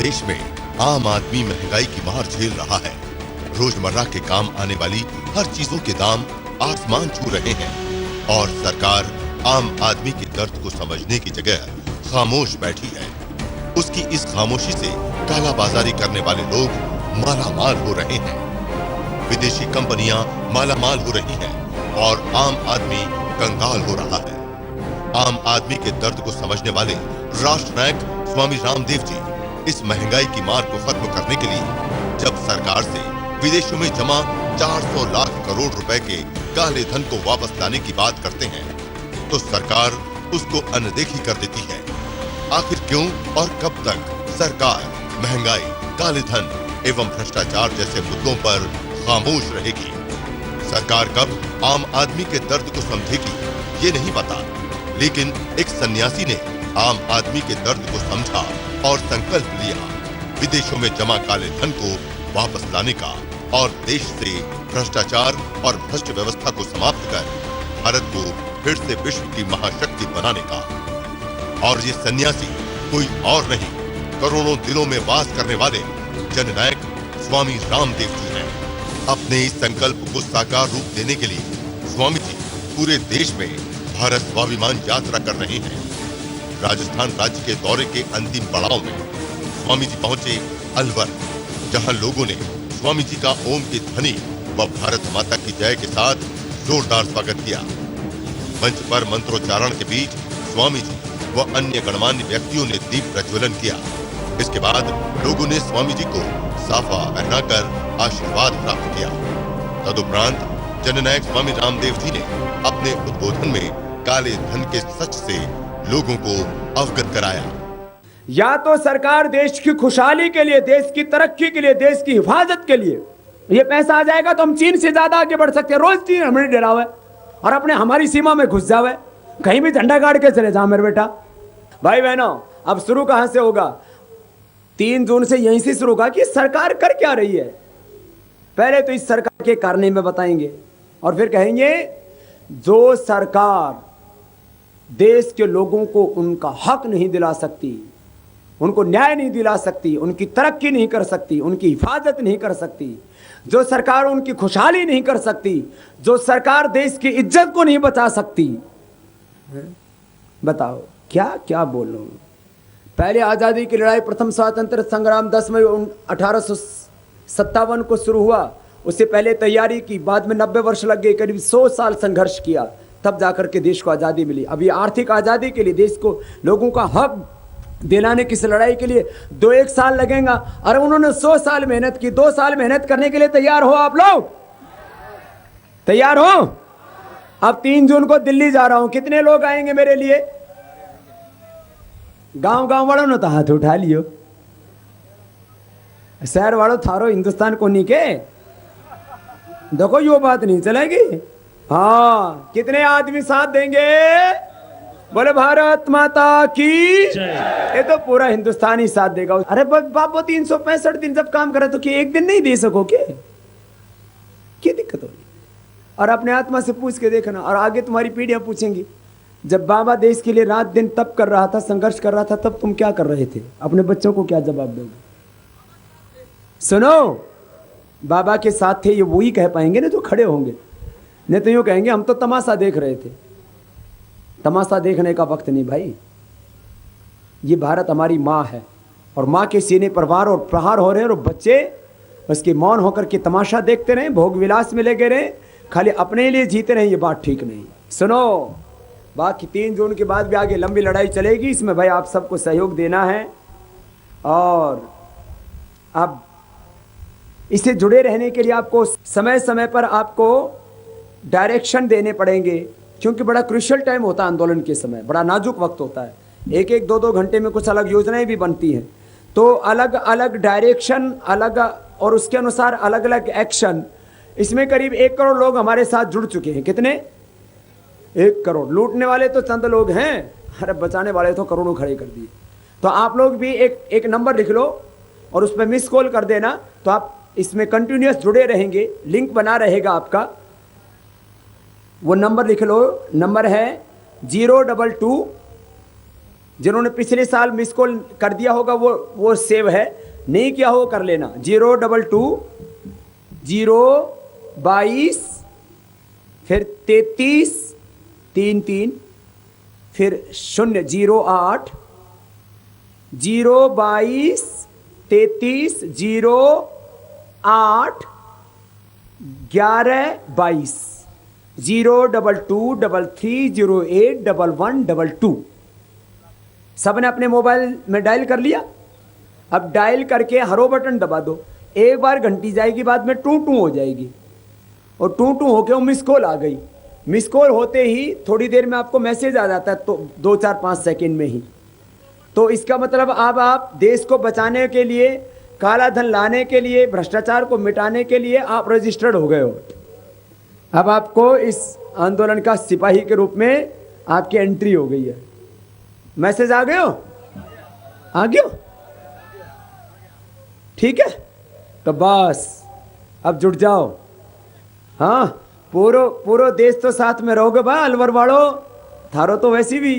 देश में आम आदमी महंगाई की मार झेल रहा है। रोजमर्रा के काम आने वाली हर चीजों के दाम आसमान छू रहे हैं और सरकार आम आदमी के दर्द को समझने की जगह खामोश बैठी है। उसकी इस खामोशी से कालाबाजारी करने वाले लोग मालामाल हो रहे हैं। विदेशी कंपनियां मालामाल हो रही हैं और आम आदमी कंगाल हो रहा है। आम आदमी के दर्द को समझने वाले राष्ट्र नायक स्वामी रामदेव जी इस महंगाई की मार को खत्म करने के लिए जब सरकार से विदेशों में जमा 400 लाख करोड़ रुपए के काले धन को वापस लाने की बात करते हैं तो सरकार उसको अनदेखी कर देती है। आखिर क्यों और कब तक सरकार महंगाई, काले धन एवं भ्रष्टाचार जैसे मुद्दों पर खामोश रहेगी? सरकार कब आम आदमी के दर्द को समझेगी ये नहीं पता, लेकिन एक सन्यासी ने आम आदमी के दर्द को समझा और संकल्प लिया विदेशों में जमा काले धन को वापस लाने का और देश से भ्रष्टाचार और भ्रष्ट व्यवस्था को समाप्त कर भारत को फिर से विश्व की महाशक्ति बनाने का। और ये सन्यासी कोई और नहीं, करोड़ों दिलों में वास करने वाले जननायक स्वामी रामदेव जी हैं। अपने इस संकल्प को साकार रूप देने के लिए स्वामी जी पूरे देश में भारत स्वाभिमान यात्रा कर रहे हैं। राजस्थान राज्य के दौरे के अंतिम पड़ाव में स्वामी जी पहुंचे अलवर, जहां लोगों ने स्वामी जी का ओम की ध्वनि व भारत माता की जय के साथ जोरदार स्वागत किया। मंच पर मंत्रोच्चारण के बीच स्वामी जी व अन्य गणमान्य व्यक्तियों ने दीप प्रज्वलन किया। इसके बाद लोगों ने स्वामी जी को साफा पहनाकर आशीर्वाद प्राप्त किया। तदुपरांत जननायक स्वामी रामदेव जी ने अपने उद्बोधन में काले धन के सच से लोगों को अवगत कराया। या तो सरकार देश की खुशहाली के लिए, देश की तरक्की के लिए, देश की हिफाजत के लिए ये पैसा आ जाएगा तो हम चीन से ज्यादा आगे बढ़ सकते हैं। रोज चीन हमें डरावे और अपने हमारी सीमा में घुस जावे, कहीं भी झंडा गाड़ के चले जाओ मेरे बेटा। भाई बहनों, अब शुरू कहां से होगा? 3 जून से यहीं से शुरू होगा कि सरकार कर क्या रही है। पहले तो इस सरकार के कारने में बताएंगे और फिर कहेंगे जो सरकार देश के लोगों को उनका हक नहीं दिला सकती, उनको न्याय नहीं दिला सकती, उनकी तरक्की नहीं कर सकती, उनकी हिफाजत नहीं कर सकती, जो सरकार उनकी खुशहाली नहीं कर सकती, जो सरकार देश की इज्जत को नहीं बचा सकती, बताओ क्या क्या बोल रहा हूं। पहले आजादी की लड़ाई, प्रथम स्वतंत्र संग्राम 10 मई 1857 को शुरू हुआ। उससे पहले तैयारी की, बाद में 90 वर्ष लग गए, करीब 100 साल संघर्ष किया, तब जाकर के देश को आजादी मिली। अभी आर्थिक आजादी के लिए, देश को लोगों का हक दिलाने की लड़ाई के लिए 2-1 साल लगेगा। और उन्होंने 100 साल मेहनत की। 2 साल मेहनत करने के लिए तैयार हो आप लोग? तैयार हो? अब 3 जून को दिल्ली जा रहा हूं, कितने लोग आएंगे मेरे लिए? गांव गांव वालों ने तो हाथ उठा लियो, शहर वालों थारो हिंदुस्तान को नहीं के देखो, यो बात नहीं चलेगी। हाँ, कितने आदमी साथ देंगे? बोले भारत माता की। ये तो पूरा हिंदुस्तान ही साथ देगा। अरे बाबू 365 दिन जब काम करे तो क्या एक दिन नहीं दे सकोगे? क्या दिक्कत हो रही? और अपने आत्मा से पूछ के देखना, और आगे तुम्हारी पीढ़ियां पूछेंगी, जब बाबा देश के लिए रात दिन तप कर रहा था, संघर्ष कर रहा था, तब तुम क्या कर रहे थे? अपने बच्चों को क्या जवाब दोगे? सुनो, बाबा के साथ थे, ये वही कह पाएंगे ना जो खड़े होंगे, नहीं तो यूं कहेंगे हम तो तमाशा देख रहे थे। तमाशा देखने का वक्त नहीं भाई। ये भारत हमारी माँ है और माँ के सीने पर वार और प्रहार हो रहे हैं और बच्चे उसके मौन होकर के तमाशा देखते रहे, भोग विलास में लगे रहे, खाली अपने लिए जीते रहे। ये बात ठीक नहीं। सुनो, बाकी 3 जून के बाद भी आगे लंबी लड़ाई चलेगी। इसमें भाई आप सबको सहयोग देना है और अब इससे जुड़े रहने के लिए आपको समय समय पर आपको डायरेक्शन देने पड़ेंगे, क्योंकि बड़ा क्रूशियल टाइम होता है आंदोलन के समय, बड़ा नाजुक वक्त होता है। 1-1, 2-2 घंटे में कुछ अलग योजनाएं भी बनती हैं, तो अलग अलग डायरेक्शन, अलग और उसके अनुसार अलग अलग एक्शन। इसमें करीब 1 करोड़ लोग हमारे साथ जुड़ चुके हैं। कितने? 1 करोड़। लूटने वाले तो चंद लोग हैं, अरे बचाने वाले तो करोड़ों खड़े कर दिए। तो आप लोग भी एक नंबर लिख लो और उस पर मिस कॉल कर देना, तो आप इसमें कंटिन्यूअस जुड़े रहेंगे, लिंक बना रहेगा आपका। वो नंबर लिख लो, नंबर है 022 जिन्होंने पिछले साल मिस कॉल कर दिया होगा वो सेव है, नहीं किया हो कर लेना। 022 फिर 33 33 फिर 008 022 33 08 11 22 02233081122। सबने अपने मोबाइल में डायल कर लिया। अब डायल करके हरो बटन दबा दो, एक बार घंटी जाएगी, बाद में टू टू हो जाएगी और टू टू होके वो मिस कॉल आ गई। मिस कॉल होते ही थोड़ी देर में आपको मैसेज आ जाता है, तो 2-4-5 सेकंड में ही। तो इसका मतलब अब आप देश को बचाने के लिए, काला धन लाने के लिए, भ्रष्टाचार को मिटाने के लिए आप रजिस्टर्ड हो गए हो। अब आपको इस आंदोलन का सिपाही के रूप में आपकी एंट्री हो गई है। मैसेज आ गए हो? आ गए हो? ठीक है, तो बस अब जुट जाओ। हाँ, पूरो देश तो साथ में रहोगे बा। अलवर वालों, थारो तो वैसे भी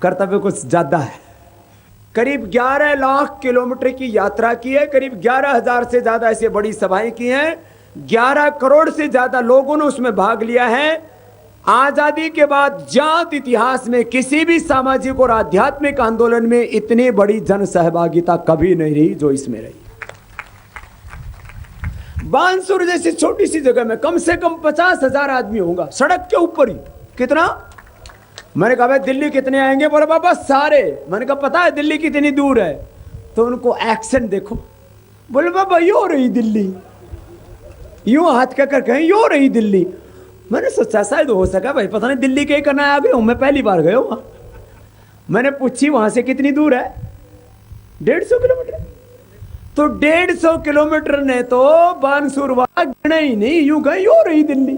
कर्तव्य कुछ ज्यादा है। करीब 11 लाख किलोमीटर की यात्रा की है, करीब 11,000 से ज्यादा ऐसी बड़ी सभाएं की हैं, 11 करोड़ से ज्यादा लोगों ने उसमें भाग लिया है। आजादी के बाद जात इतिहास में किसी भी सामाजिक और आध्यात्मिक आंदोलन में इतनी बड़ी जन सहभागिता कभी नहीं रही जो इसमें रही। बानसूर जैसी छोटी सी जगह में कम से कम 50,000 आदमी होगा, सड़क के ऊपर ही। कितना? मैंने कहा भाई दिल्ली कितने आएंगे? बोले बाबा सारे। मैंने कहा पता है दिल्ली कितनी दूर है? तो उनको एक्शन देखो। बोले बाबा यो रही दिल्ली, यूं हाथ कर कहें यो रही दिल्ली। मैंने सोचा शायद हो सका भाई, पता नहीं दिल्ली के करना आ गए हूं, मैं पहली बार गया हूं। मैंने पूछी वहां से कितनी दूर है? 150 किलोमीटर। तो 150 किलोमीटर ने तो बानसूर वाला गिना ही नहीं, यूं गए यो रही दिल्ली।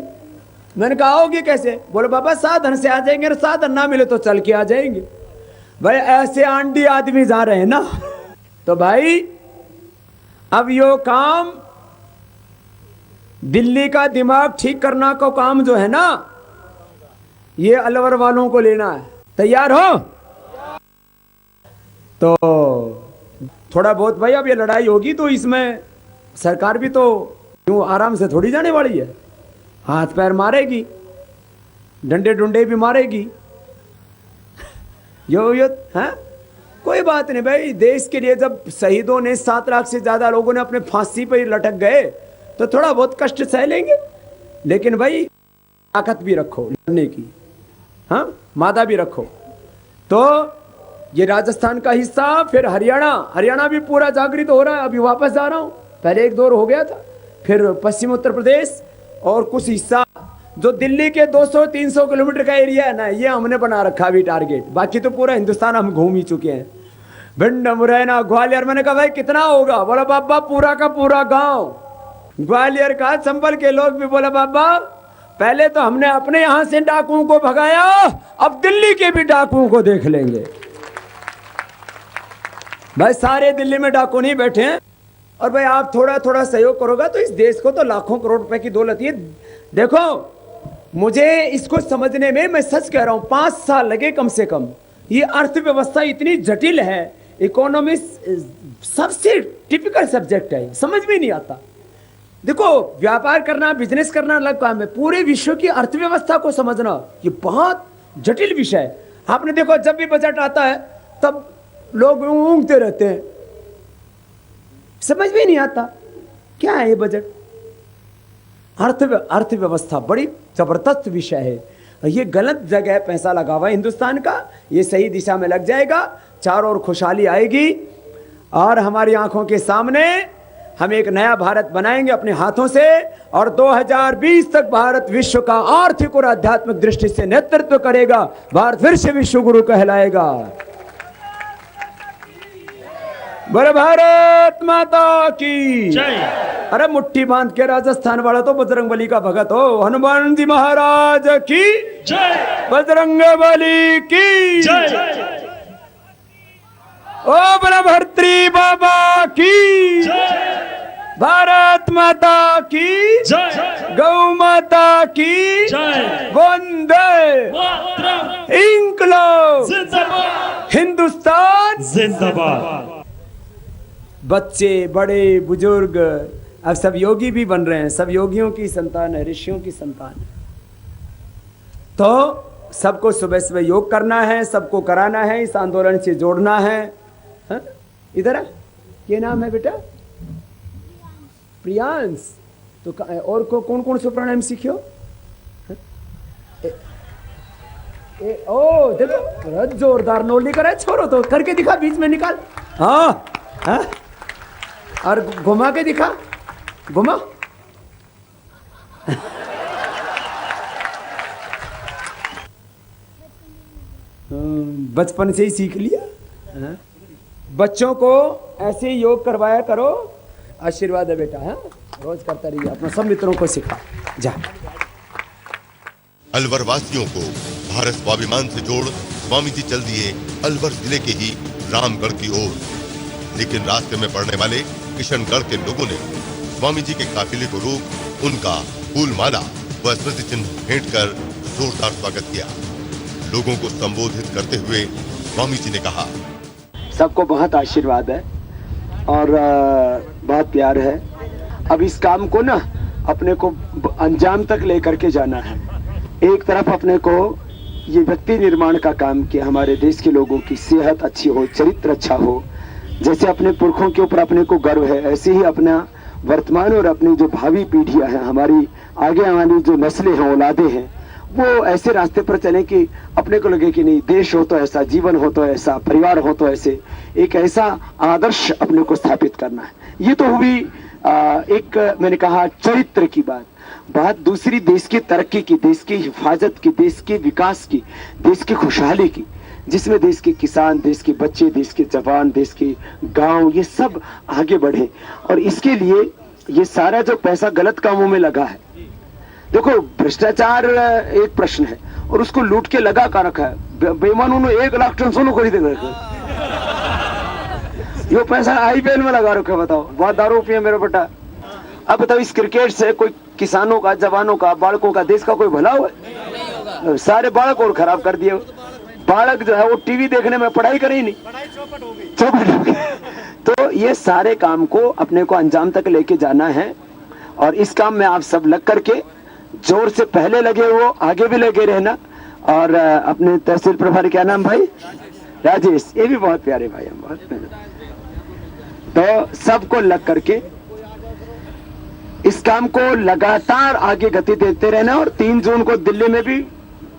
मैंने कहा आओगे कैसे? बोले बाबा साधन से आ जाएंगे, और साधन ना मिले तो चल के आ जाएंगे। भाई ऐसे आंटी आदमी जा रहे हैं ना। तो भाई अब यो काम, दिल्ली का दिमाग ठीक करना का काम जो है ना, ये अलवर वालों को लेना है। तैयार हो? तो थोड़ा बहुत भाई अब ये लड़ाई होगी तो इसमें सरकार भी तो यूं आराम से थोड़ी जाने वाली है। हाथ पैर मारेगी, डंडे डुंडे भी मारेगी। यो हैं? कोई बात नहीं भाई, देश के लिए जब शहीदों ने 7 लाख से ज्यादा लोगों ने अपने फांसी पर लटक गए तो थोड़ा बहुत कष्ट सह लेंगे, लेकिन भाई ताकत भी रखो लड़ने की। हाँ, मादा भी रखो। तो ये राजस्थान का हिस्सा, फिर हरियाणा भी पूरा जागृत हो रहा है। अभी वापस जा रहा हूं, पहले एक दौर हो गया था, फिर पश्चिम उत्तर प्रदेश और कुछ हिस्सा जो दिल्ली के 200-300 किलोमीटर का एरिया है ना, ये हमने बना रखा अभी टारगेट। बाकी तो पूरा हिंदुस्तान हम घूम ही चुके हैं। भिंड, मुरैना, ग्वालियर। मैंने कहा भाई कितना होगा? बोला बाबा पूरा का पूरा गांव। ग्वालियर का, चंबल के लोग भी बोले बाबा पहले तो हमने अपने यहां से डाकुओं को भगाया, अब दिल्ली के भी डाकुओं को देख लेंगे। भाई सारे दिल्ली में डाकू नहीं बैठे हैं। और भाई आप थोड़ा थोड़ा सहयोग करोगे तो इस देश को तो लाखों करोड़ रुपए की दौलत है। देखो मुझे इसको समझने में, मैं सच कह रहा हूं, 5 साल लगे कम से कम। ये अर्थव्यवस्था इतनी जटिल है, इकोनॉमिक्स सबसे टिपिकल सब्जेक्ट है, समझ में नहीं आता। देखो व्यापार करना, बिजनेस करना अलग काम है, पूरे विश्व की अर्थव्यवस्था को समझना ये बहुत जटिल विषय है। आपने देखो जब भी बजट आता है तब लोग ऊँगते रहते हैं, समझ में नहीं आता क्या है ये बजट। अर्थव्यवस्था बड़ी जबरदस्त विषय है। ये गलत जगह पैसा लगा हुआ है हिंदुस्तान का, ये सही दिशा में लग जाएगा, चारों ओर खुशहाली आएगी और हमारी आंखों के सामने हम एक नया भारत बनाएंगे अपने हाथों से। और 2020 तक भारत विश्व का आर्थिक और आध्यात्मिक दृष्टि से नेतृत्व करेगा। भारत फिर से विश्व गुरु कहलाएगा। बोले भारत माता की जय। अरे मुट्ठी बांध के राजस्थान वाला तो बजरंगबली का भगत हो। हनुमान जी महाराज की जय, बजरंगबली की जय। ओ बलभर्त्री बाबा की जय, भारत माता की जय, गौ माता की जय, वंदे मातरम, इंकलाब जिंदाबाद। हिंदुस्तान जिंदाबाद। बच्चे बड़े बुजुर्ग अब सब योगी भी बन रहे हैं, सब योगियों की संतान है, ऋषियों की संतान है। तो सबको सुबह सुबह योग करना है, सबको कराना है, इस आंदोलन से जोड़ना है। हा? इधर है, ये नाम है बेटा प्रियांश। तो और कौन कौन से प्राणायाम सीखियो? ओ देखो जोरदार नोली करे, छोड़ो तो करके दिखा, बीच में निकाल। हाँ हाँ, और घुमा के दिखा, घुमा। बचपन से ही सीख लिया। बच्चों को ऐसे ही योग करवाया करो, आशीर्वाद है बेटा। हाँ, रोज करता रहिए, अपने सब मित्रों को सिखा जा। अलवर वासियों को भारत स्वाभिमान से जोड़ स्वामी जी चल दिए अलवर जिले के ही रामगढ़ की ओर। लेकिन रास्ते में पड़ने वाले किशनगढ़ के लोगों ने स्वामी जी के काफिले को रोक उनका फूल माला व स्मृति चिन्ह भेंट कर जोरदार स्वागत किया। लोगों को संबोधित करते हुए स्वामी जी ने कहा, सबको बहुत आशीर्वाद है और बहुत प्यार है। अब इस काम को ना अपने को अंजाम तक लेकर के जाना है। एक तरफ अपने को ये व्यक्ति निर्माण का काम कि हमारे देश के लोगों की सेहत अच्छी हो, चरित्र अच्छा हो। जैसे अपने पुरखों के ऊपर अपने को गर्व है, ऐसे ही अपना वर्तमान और अपनी जो भावी पीढ़ियां हैं, हमारी आगे आने वाली जो नस्लें हैं, औलादे हैं, वो ऐसे रास्ते पर चलें कि अपने को लगे कि नहीं, देश हो तो ऐसा, जीवन हो तो ऐसा, परिवार हो तो ऐसे, एक ऐसा आदर्श अपने को स्थापित करना है। ये तो हुई एक मैंने कहा चरित्र की बात दूसरी देश की तरक्की की, देश की हिफाजत की, देश के विकास की, देश की खुशहाली की, जिसमें देश के किसान, देश के बच्चे, देश के जवान, देश के गांव, ये सब आगे बढ़े। और इसके लिए ये सारा जो पैसा गलत कामों में लगा है, देखो भ्रष्टाचार एक प्रश्न है और उसको लूट के लगा कर रखा है। बेईमानों ने 1 लाख टन सोना खरीदे रखा, ये पैसा आईपीएल में लगा रखा है। बताओ, बहुत दारू पिए मेरा बेटा। अब बताओ, इस क्रिकेट से कोई किसानों का, जवानों का, बालकों का, देश का कोई भला हुआ? सारे बालक और खराब कर दिए। बालक जो है वो टीवी देखने में पढ़ाई करे ही नहीं, चौपट हो गई। तो ये सारे काम को अपने को अंजाम तक लेके जाना है और इस काम में आप सब लग करके जोर से पहले लगे हो, आगे भी लगे रहना। और अपने तहसील प्रभारी, क्या नाम भाई? राजेश, ये भी बहुत प्यारे भाई हम, बहुत। तो सबको लग करके इस काम को लगातार आगे गति देते रहना। और 3 जून को दिल्ली में भी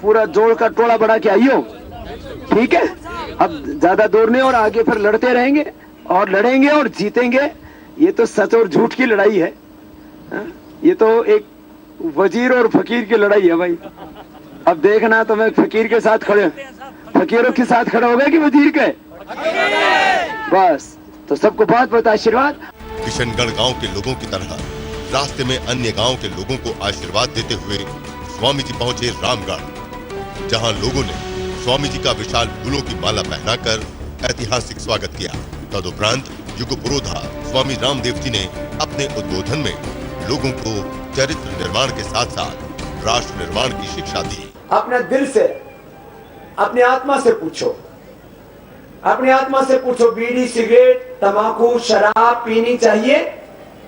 पूरा जोड़ का टोला बढ़ा के आइयो, ठीक है? अब ज्यादा दूर नहीं, और आगे फिर लड़ते रहेंगे और लड़ेंगे और जीतेंगे। ये तो सच और झूठ की लड़ाई है। ये तो एक वजीर और फकीर की लड़ाई है भाई। अब देखना, तो मैं फकीर के साथ खड़े, फकीरों के साथ खड़ा हो गया कि वजीर के? बस। तो सबको बहुत बहुत आशीर्वाद। किशनगढ़ गांव के लोगों की तरह रास्ते में अन्य गांव के लोगों को आशीर्वाद देते हुए स्वामी जी पहुंचे रामगढ़, जहां लोगों ने स्वामी जी का विशाल फूलों की माला पहनाकर ऐतिहासिक स्वागत किया। तदुपरांत युगपुरोधा स्वामी रामदेव जी ने अपने उद्बोधन में लोगों को चरित्र निर्माण के साथ साथ राष्ट्र निर्माण की शिक्षा दी। अपने दिल से, अपने आत्मा से पूछो, अपने आत्मा से पूछो, बीड़ी, सिगरेट, तंबाकू, शराब पीनी चाहिए?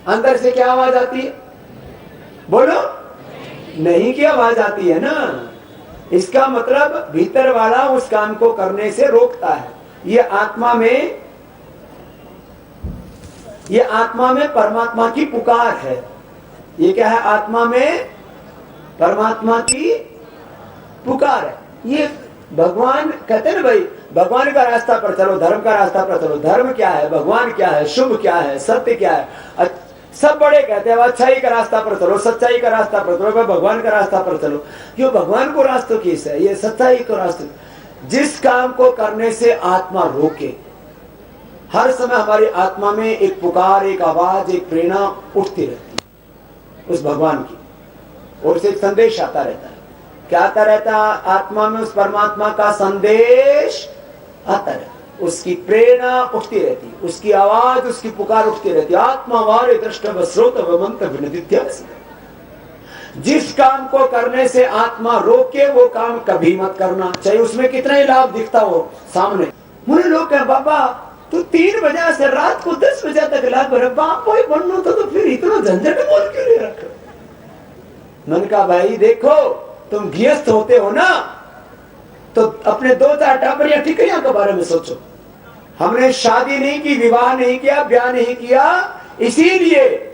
अंदर से क्या आवाज आती है? बोलो, नहीं की आवाज आती है ना। इसका मतलब भीतर वाला उस काम को करने से रोकता है। ये आत्मा में परमात्मा की पुकार है। ये क्या है? आत्मा में परमात्मा की पुकार है। ये भगवान कहते हैं ना भाई, भगवान का रास्ता पर चलो, धर्म का रास्ता पर चलो। धर्म क्या है? भगवान क्या है? शुभ क्या है? सत्य क्या है? सब बड़े कहते हैं अच्छाई का रास्ता पर चलो, सच्चाई का रास्ता पर चलो, भगवान का रास्ता पर चलो। क्यों? भगवान को रास्ता किस है? ये सच्चाई को रास्ता। जिस काम को करने से आत्मा रोके, हर समय हमारी आत्मा में एक पुकार, एक आवाज, एक प्रेरणा उठती रहती है उस भगवान की और से एक संदेश आता रहता है। क्या आता रहता है? आत्मा में उस परमात्मा का संदेश आता रहता है, उसकी प्रेरणा उठती रहती, उसकी आवाज, उसकी पुकार उठती रहती। आत्मा वारे दृष्टव श्रोतव मंतव्य निदिध्यास। जिस काम को करने से आत्मा रोके वो काम कभी मत करना, चाहे उसमें कितना ही लाभ दिखता हो सामने। मुझे लोग कहे बाबा तू 3 बजे से रात को 10 बजे तक ला कर बाप वही बनना था तो फिर इतना झंझट बोल क्यों ले रखा। मैंने कहा भाई देखो तुम गृहस्थ होते हो ना तो अपने 2-4 टापरिया ठिकरिया के बारे में सोचो। हमने शादी नहीं की, विवाह नहीं किया, ब्याह नहीं किया, इसीलिए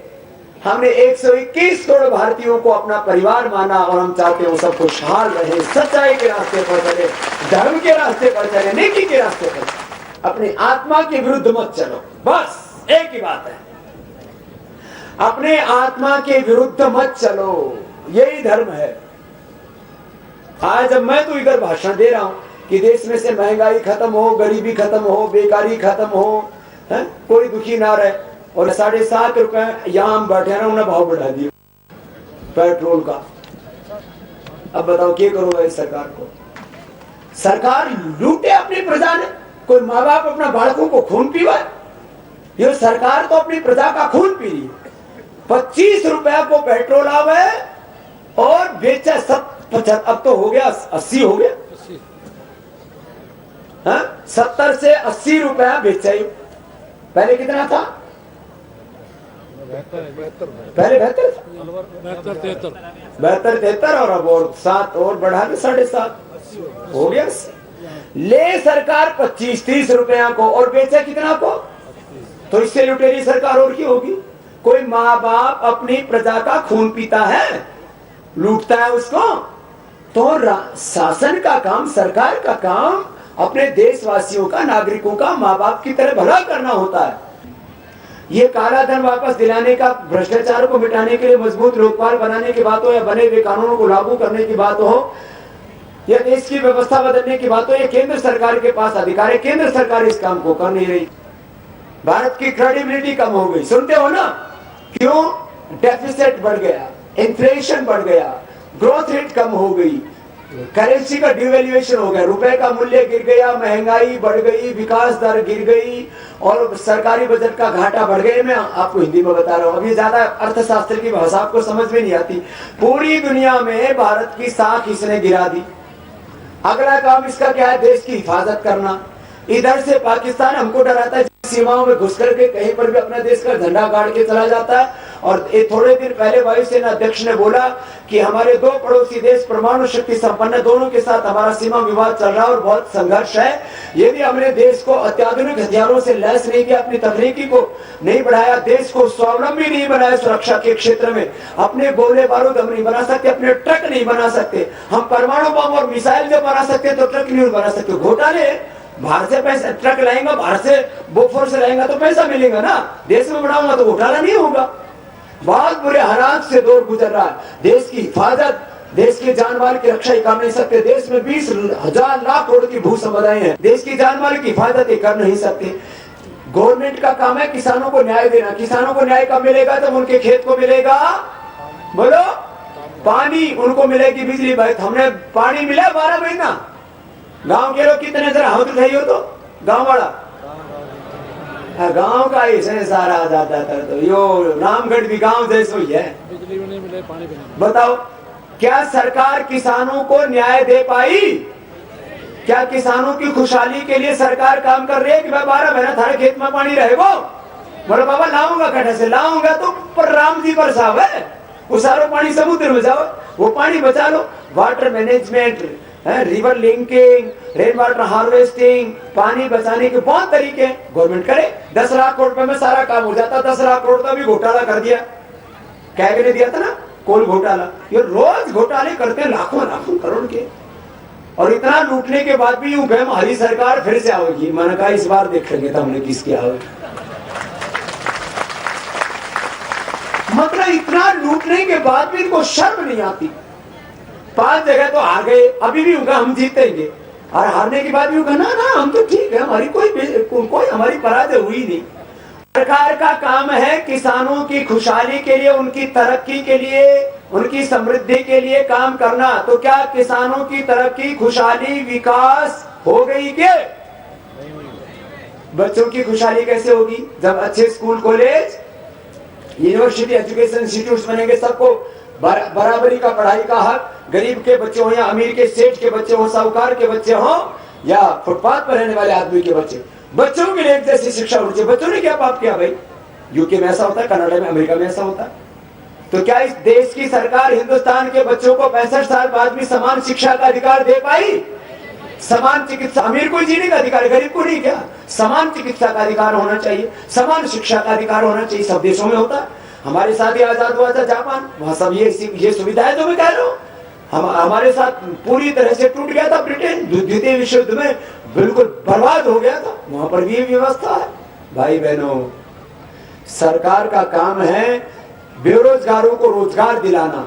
हमने 121 करोड़ भारतीयों को अपना परिवार माना और हम चाहते हैं वो सब खुशहाल रहे, सच्चाई के रास्ते पर चले, धर्म के रास्ते पर चले, नेकी के रास्ते पर चले। अपनी आत्मा के विरुद्ध मत चलो, बस एक ही बात है, अपने आत्मा के विरुद्ध मत चलो, यही धर्म है। आज जब मैं तो इधर भाषण दे रहा हूं कि देश में से महंगाई खत्म हो, गरीबी खत्म हो, बेकारी खत्म हो, है? कोई दुखी ना रहे, और 7.5 रुपए यहां हम बैठे रहे उन्हें भाव बढ़ा दिए पेट्रोल का। अब बताओ क्या करोगे इस सरकार को। सरकार लूटे अपनी प्रजा ने, कोई माँ बाप अपना बालकों को खून पीवा, ये सरकार तो अपनी प्रजा का खून पी रही है। 25 रुपए को पेट्रोल आवे और बेचा 70, अब तो हो गया 80 हो गया, 70 से 80 रुपया बेचा। पहले कितना था? पहले 72 और अब और 7 और बढ़ा के 7.5 हो गया। ले सरकार 25-30 रुपया को और बेचा कितना को, तो इससे लुटेरी सरकार और की होगी। कोई माँ बाप अपनी प्रजा का खून पीता है, लूटता है उसको, तो शासन का काम, सरकार का काम अपने देशवासियों का, नागरिकों का, माँ बाप की तरह भला करना होता है। ये काला धन वापस दिलाने का, भ्रष्टाचार को मिटाने के लिए मजबूत लोकपाल बनाने की बात हो, या बने हुए कानूनों को लागू करने की बात हो, या देश की व्यवस्था बदलने की बात हो, ये केंद्र सरकार के पास अधिकार है। केंद्र सरकार इस काम को कर नहीं रही। भारत की क्रेडिबिलिटी कम हो गई, सुनते हो ना क्यों? डेफिसिट बढ़ गया, इन्फ्लेशन बढ़ गया, ग्रोथ रेट कम हो गई, करेंसी का डिवैल्यूएशन हो गया, रुपए का मूल्य गिर गया, महंगाई बढ़ गई, विकास दर गिर गई और सरकारी बजट का घाटा बढ़ गया। मैं आपको हिंदी में बता रहा हूँ, अभी ज्यादा अर्थशास्त्र की भाषा आपको समझ में नहीं आती। पूरी दुनिया में भारत की साख इसने गिरा दी। अगला काम इसका क्या है? देश की हिफाजत करना। इधर से पाकिस्तान हमको डराता है, सीमाओं में घुस करके कहीं पर भी अपना देश का झंडा गाड़ के चला जाता है। और थोड़े दिन पहले वायुसेना अध्यक्ष ने बोला कि हमारे 2 पड़ोसी देश परमाणु शक्ति संपन्न, दोनों के साथ हमारा सीमा विवाद चल रहा है और बहुत संघर्ष है। यदि हमने देश को अत्याधुनिक हथियारों से लैस नहीं किया, अपनी तकनीकी को नहीं बढ़ाया, देश को स्वावलंबी नहीं बनाया सुरक्षा के क्षेत्र में, अपने गोले बारूद हम नहीं बना सकते, अपने ट्रक नहीं बना सकते, हम परमाणु बम और मिसाइल जो बना सकते तो ट्रक नहीं बना सकते। घोटाले, बाहर से पैसा, ट्रक लाएंगा बाहर से, बोफोर से लाएंगा तो पैसा मिलेगा ना, देश में बनाऊंगा तो घोटाला नहीं होगा। बहुत बुरे हालात से दौर गुजर रहा है। देश की हिफाजत, देश की जान माल की रक्षा कर नहीं सकते। देश में 20,000 लाख करोड़ की भू संपदाएं हैं, देश की जान माल की हिफाजत कर नहीं सकते। गवर्नमेंट का काम है किसानों को न्याय देना। किसानों को न्याय कब मिलेगा? जब उनके खेत को मिलेगा, बोलो, पानी, उनको मिलेगी बिजली। भाई हमने पानी मिला 12 महीना। गांव के लोग कितने, जरा हाथ उठाइए तो, गांव वाला, गांव का ही सारा जाता था। तो यो रामगढ़ भी गांव जैसे ही है, बिजली भी नहीं मिले, पानी भी नहीं। बताओ क्या सरकार किसानों को न्याय दे पाई? क्या किसानों की खुशहाली के लिए सरकार काम कर रही है कि मैं 12 महीना थारे खेत में पानी रहेगा? बोलो बाबा लाऊंगा, कटे से लाऊंगा तो पर राम जी बरसाव है, वो सारा पानी समुद्र में जाओ, वो पानी बचा लो। Water management, river linking, rain water harvesting, पानी बचाने के बहुत तरीके गवर्नमेंट करे। 10 लाख करोड़ रुपए में सारा काम हो जाता। 10 लाख करोड़ का भी घोटाला कर दिया, क्या कहने दिया था ना, कोल घोटाला। ये रोज घोटाले करते हैं लाखों लाखों करोड़ के, और इतना लूटने के बाद भी यूं कहे हमारी सरकार फिर से आएगी। मैंने कहा इस बार देखेंगे तो हमने किसकी आएगी। मतलब इतना लूटने के बाद भी इनको शर्म नहीं आती। 5 जगह तो हार गए, अभी भी उनका हम जीतेंगे, और हारने के बाद भी उनका ना हम तो ठीक है, हमारी कोई हमारी पराजय हुई नहीं। सरकार का काम है किसानों की खुशहाली के लिए, उनकी तरक्की के लिए, उनकी समृद्धि के लिए काम करना। तो क्या किसानों की तरक्की, खुशहाली, विकास हो गई क्या? बच्चों की खुशहाली कैसे होगी? जब अच्छे school, college, university, education institute बनेंगे, सबको बराबरी का पढ़ाई का हक, गरीब के बच्चे हो या अमीर के, सेठ के बच्चे हो, साहूकार के बच्चे हो, या फुटपाथ पर रहने वाले आदमी के बच्चे, बच्चों के लिए एक जैसी शिक्षा होनी चाहिए। बच्चों ने क्या पाप किया भाई? यूके में ऐसा होता है, कनाडा में, अमेरिका में ऐसा होता है। तो क्या इस देश की सरकार हिंदुस्तान के बच्चों को 65 साल बाद भी समान शिक्षा का अधिकार दे पाई? समान चिकित्सा, अमीर को जीने का अधिकार, गरीब को नहीं। क्या समान चिकित्सा का अधिकार होना चाहिए, समान शिक्षा का अधिकार होना चाहिए। सब देशों में होता है। हमारे साथ ही आजाद हुआ था जापान, वहां सब ये सुविधाएं तो मैं कह रहा हूं। हमारे साथ पूरी तरह से टूट गया था ब्रिटेन, द्वितीय विश्व युद्ध में बिल्कुल बर्बाद हो गया था। वहां पर भी व्यवस्था है। भाई बहनों, सरकार का काम है बेरोजगारों को रोजगार दिलाना।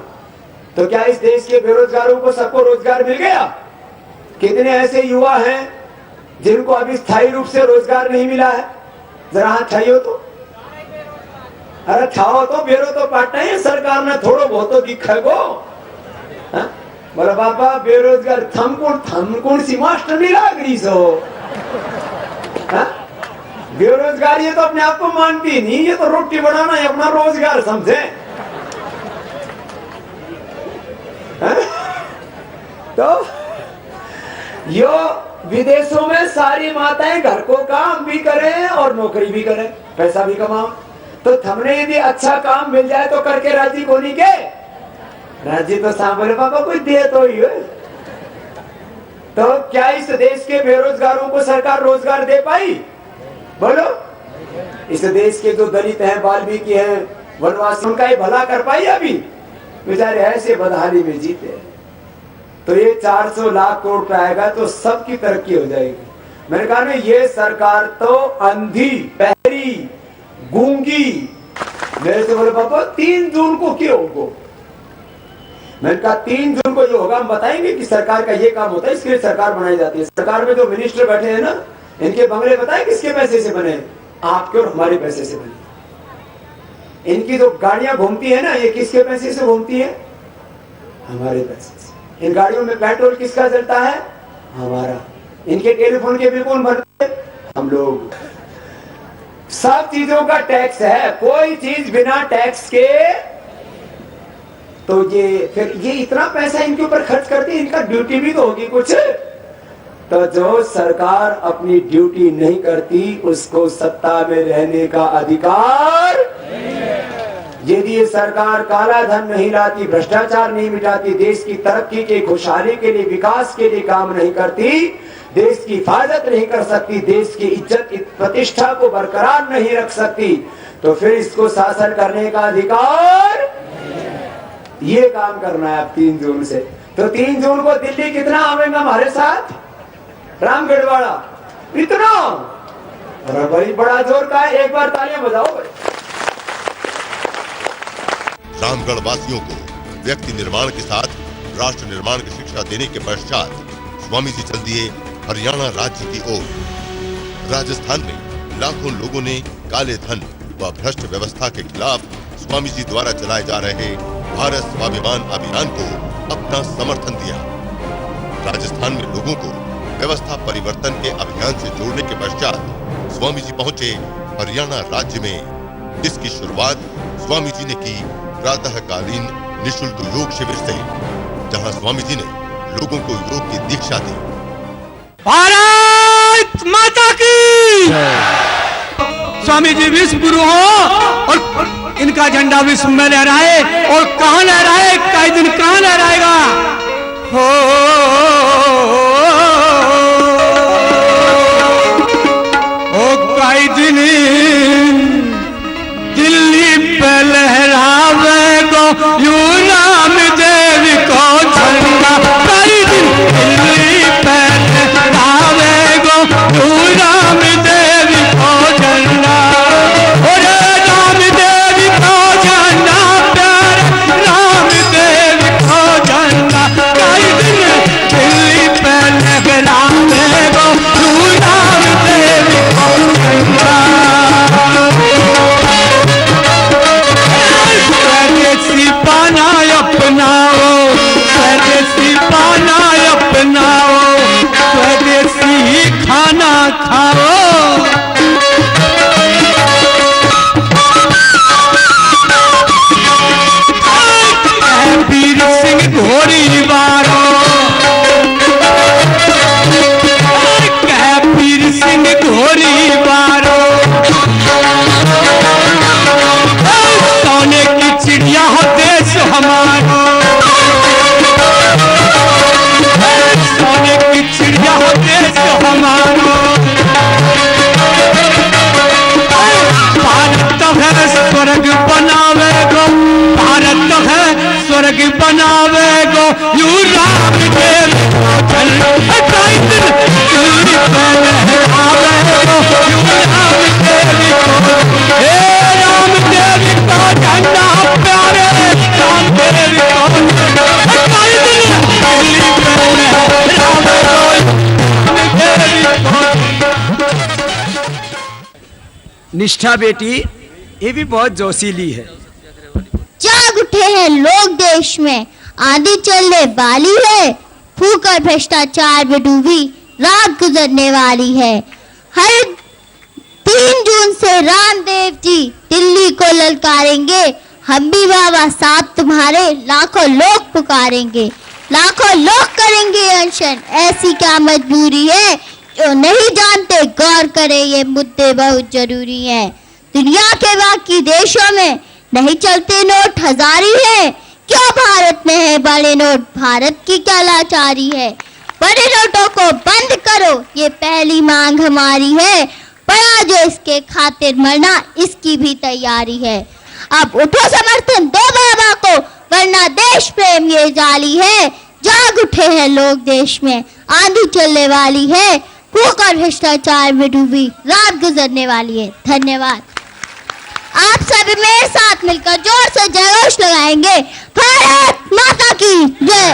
तो क्या इस देश के बेरोजगारों को सबको रोजगार मिल गया? कितने ऐसे युवा हैं जिनको अभी स्थायी रूप से रोजगार नहीं मिला है? जरा हाथ छाइयो तो, अरे छाओ तो, बेरो तो पाटना है सरकार ने थोड़ो बहुत तो दिखा गो। बोला बाबा बेरोजगार थमकुण सी मास्टर नहीं लाग रही सो। बेरोजगार ये तो अपने आप को मानती नहीं, ये तो रोटी बनाना है अपना रोजगार समझे। तो यो विदेशों में सारी माताएं घर को काम भी करें और नौकरी भी करें, पैसा भी कमाओ। तो हमने यदि अच्छा काम मिल जाए तो करके राजी को नहीं के राजी तो सांभले बाबा कोई दे तो ही है। तो क्या इस देश के बेरोजगारों को सरकार रोजगार दे पाई? बोलो। इस देश के जो दलित हैं, वाल्मीकि हैं, वनवासी, उनका ये भला कर पाई? अभी बेचारे ऐसे बदहाली में जीते। तो ये 400 लाख करोड़ पे आएगा तो सबकी तरक्की हो जाएगी। मैंने कहा ना, ये सरकार तो अंधी, बहरी, गूंगी। मेरे से बोले पापा 3 जून को क्यों होगा? मैंने कहा 3 जून को जो होगा हम बताएंगे कि सरकार का ये काम होता है, इसके लिए सरकार बनाई जाती है। सरकार में जो मिनिस्टर बैठे हैं ना, इनके बंगले बताए किसके पैसे से बने? आपके और हमारे पैसे से बने। इनकी जो गाड़ियां घूमती है ना, ये किसके पैसे से घूमती है? हमारे पैसे से। इन गाड़ियों में पेट्रोल किसका जलता है? हमारा। इनके टेलीफोन के बिल कौन भरते? हम लोग। सब चीजों का टैक्स है, कोई चीज बिना टैक्स के। तो ये फिर ये इतना पैसा इनके ऊपर खर्च करती है, इनका ड्यूटी भी तो होगी कुछ। तो जो सरकार अपनी ड्यूटी नहीं करती उसको सत्ता में रहने का अधिकार। यदि ये सरकार काला धन नहीं लाती, भ्रष्टाचार नहीं मिटाती, देश की तरक्की के, खुशहाली के लिए, विकास के लिए काम नहीं करती, देश की हिफाजत नहीं कर सकती, देश की इज्जत प्रतिष्ठा को बरकरार नहीं रख सकती, तो फिर इसको शासन करने का अधिकार। ये काम करना है अब 3 जून से। तो 3 जून को दिल्ली कितना आवेगा हमारे साथ? रामगढ़वाड़ा इतना। अरे भाई बड़ा जोर का है, एक बार तालियां बजाओ भाई। रामगढ़ वासियों को व्यक्ति निर्माण के साथ राष्ट्र निर्माण की शिक्षा देने के पश्चात स्वामी जी चल दिए हरियाणा राज्य की ओर। राजस्थान में लाखों लोगों ने काले धन व भ्रष्ट व्यवस्था के खिलाफ स्वामी जी द्वारा चलाए जा रहे भारत स्वाभिमान अभियान को अपना समर्थन दिया। राजस्थान में लोगों को व्यवस्था परिवर्तन के अभियान से जोड़ने के पश्चात स्वामी जी पहुंचे हरियाणा राज्य में। इसकी शुरुआत स्वामी जी ने की प्रातःकालीन निशुल्क योग शिविर से, जहां स्वामी जी ने लोगों को योग की दीक्षा दी। भारत माता की। स्वामी जी विश्व गुरु हो और इनका झंडा विश्व में लहराए। और कहां लहराए, कई दिन कहां लहराएगा? हो कई दिन दिल्ली पे लहरावेगो यू नाम देव को झंडा। कई दिन दिल्ली पे लहरावेगो यू नाम देव को झंडा। और राम देव को झंडा, प्यारे राम देव को झंडा। कई दिन दिल्ली पे लहरावेगो यू नाम देव को झंडा। तिलक बनावे गो यू राम देव को चल कई दिन दिल्ली पे लहरावे गो यू राम देव को हे राम देव का झंडा प्यारे राम देव को कई दिन दिल्ली पे लहरावे गो राम देव को। निष्ठा बेटी ये भी बहुत जोशीली है। जाग उठे हैं लोग देश में, आंधी चलने वाली है, फूंक और भ्रष्टाचार में डूबी रात गुजरने वाली है। हर 3 जून से रामदेव जी दिल्ली को ललकारेंगे, हम भी बाबा साथ तुम्हारे लाखों लोग पुकारेंगे, लाखों लोग करेंगे अनशन, ऐसी क्या मजबूरी है, जो नहीं जानते गौर करें ये मुद्दे बहुत जरूरी हैं। दुनिया के बाकी देशों में नहीं चलते नोट हजारी है, क्यों भारत में है बड़े नोट, भारत की क्या लाचारी है। बड़े नोटों को बंद करो ये पहली मांग हमारी है, पड़ा जो इसके खातिर मरना इसकी भी तैयारी है। अब उठो समर्थन दो बाबा को, वरना देश प्रेम ये जाली है। जाग उठे हैं लोग देश में, आंधी चलने वाली है, फूंक और भ्रष्टाचार में डूबी रात गुजरने वाली है। धन्यवाद। आप सभी मेरे साथ मिलकर जोर से जयघोष लगाएंगे, भारत माता की जय,